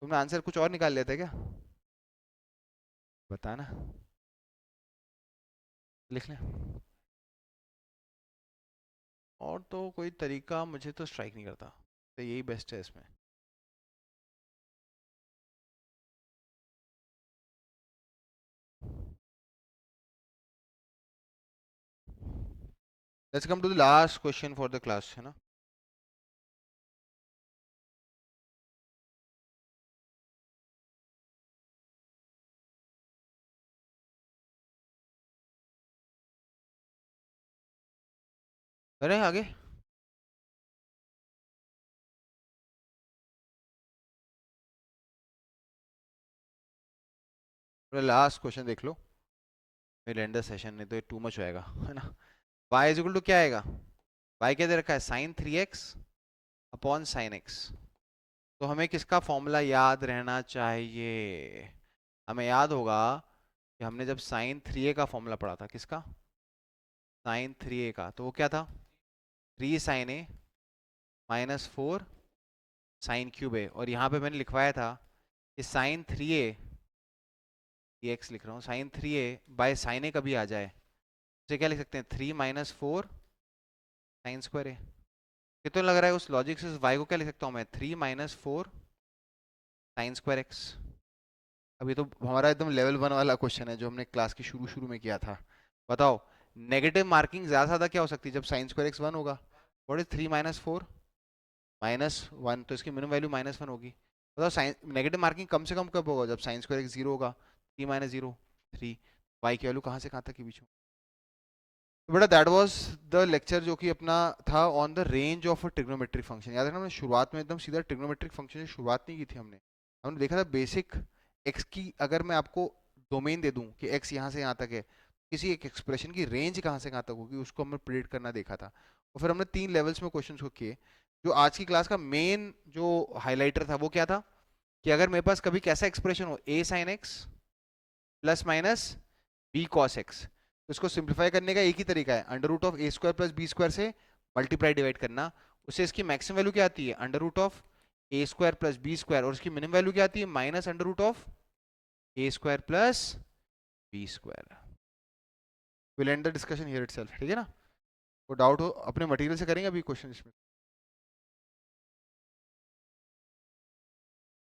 तुमने आंसर कुछ और निकाल लेते क्या? बताना, लिख लें। और तो कोई तरीका मुझे तो स्ट्राइक नहीं करता, तो यही बेस्ट है इसमें। Let's come to the last question for the class, है ना? अरे आगे लास्ट क्वेश्चन देख लो, मेरे एंडर सेशन नहीं तो ये टू मच होएगा, है ना? y इज इक्वल टू क्या आएगा, y क्या दे रखा है, sin 3x/sin x। तो हमें किसका फॉर्मूला याद रहना चाहिए, हमें याद होगा कि हमने जब sin 3a का फॉर्मूला पढ़ा था, किसका, sin 3a का, तो वो क्या था, 3 sin a -4 sin³ a। और यहाँ पे मैंने लिखवाया था कि sin 3a, ये x लिख रहा हूँ, sin 3a/sin a कभी आ जाए, उसे क्या लिख सकते हैं, 3 - 4 sin²a। कितना लग रहा है उस लॉजिक से y को क्या लिख सकता हूँ मैं, 3 - 4 sin²x। अब ये तो हमारा एकदम लेवल 1 वाला क्वेश्चन है जो हमने क्लास की शुरू शुरू में किया था। बताओ, नेगेटिव मार्किंग ज्यादा से ज्यादा क्या हो सकती है जब sin² x 1 होगा, व्हाट इज 3 - 4, -1, तो इसकी मिनिमम वैल्यू -1 होगी। बताओ साइन नेगेटिव मार्किंग कम से कम कब होगा, जब साइन स्क्वायर 0 होगा। 3 - 0 3, वाई की वैल्यू कहाँ से कहाँ तक के बीच में। तो बेटा दैट वाज द लेक्चर जो कि अपना था on the range of a trigonometric function. याद रखना हमने शुरुआत में एकदम सीधा ट्रिग्नोमेट्रिक फंक्शन से शुरुआत नहीं की थी हमने। हमने देखा था बेसिक एक्स की, अगर मैं आपको डोमेन दे दूं कि एक्स यहाँ से यहाँ तक है, किसी एक एक्सप्रेशन की रेंज कहाँ से कहाँ तक होगी उसको हमने प्रिडिक्ट करना देखा था। और फिर हमने 3 लेवल्स में क्वेश्चन को किए। जो आज की क्लास का मेन जो हाईलाइटर था वो क्या था, कि अगर मेरे पास कभी कैसा एक्सप्रेशन हो a sin x plus minus b cos x, तो इसको सिंप्लीफाई करने का एक ही तरीका है, under root of A square plus B square से मल्टीप्लाई डिवाइड करना। उससे इसकी मैक्सिमम वैल्यू क्या आती है, under root of A square plus B square, और इसकी मिनिमम वैल्यू क्या आती है, minus under root of A square plus B square. Will end the discussion here itself, ठीक है ना। वो डाउट हो अपने मटेरियल से करेंगे अभी क्वेश्चन इसमें।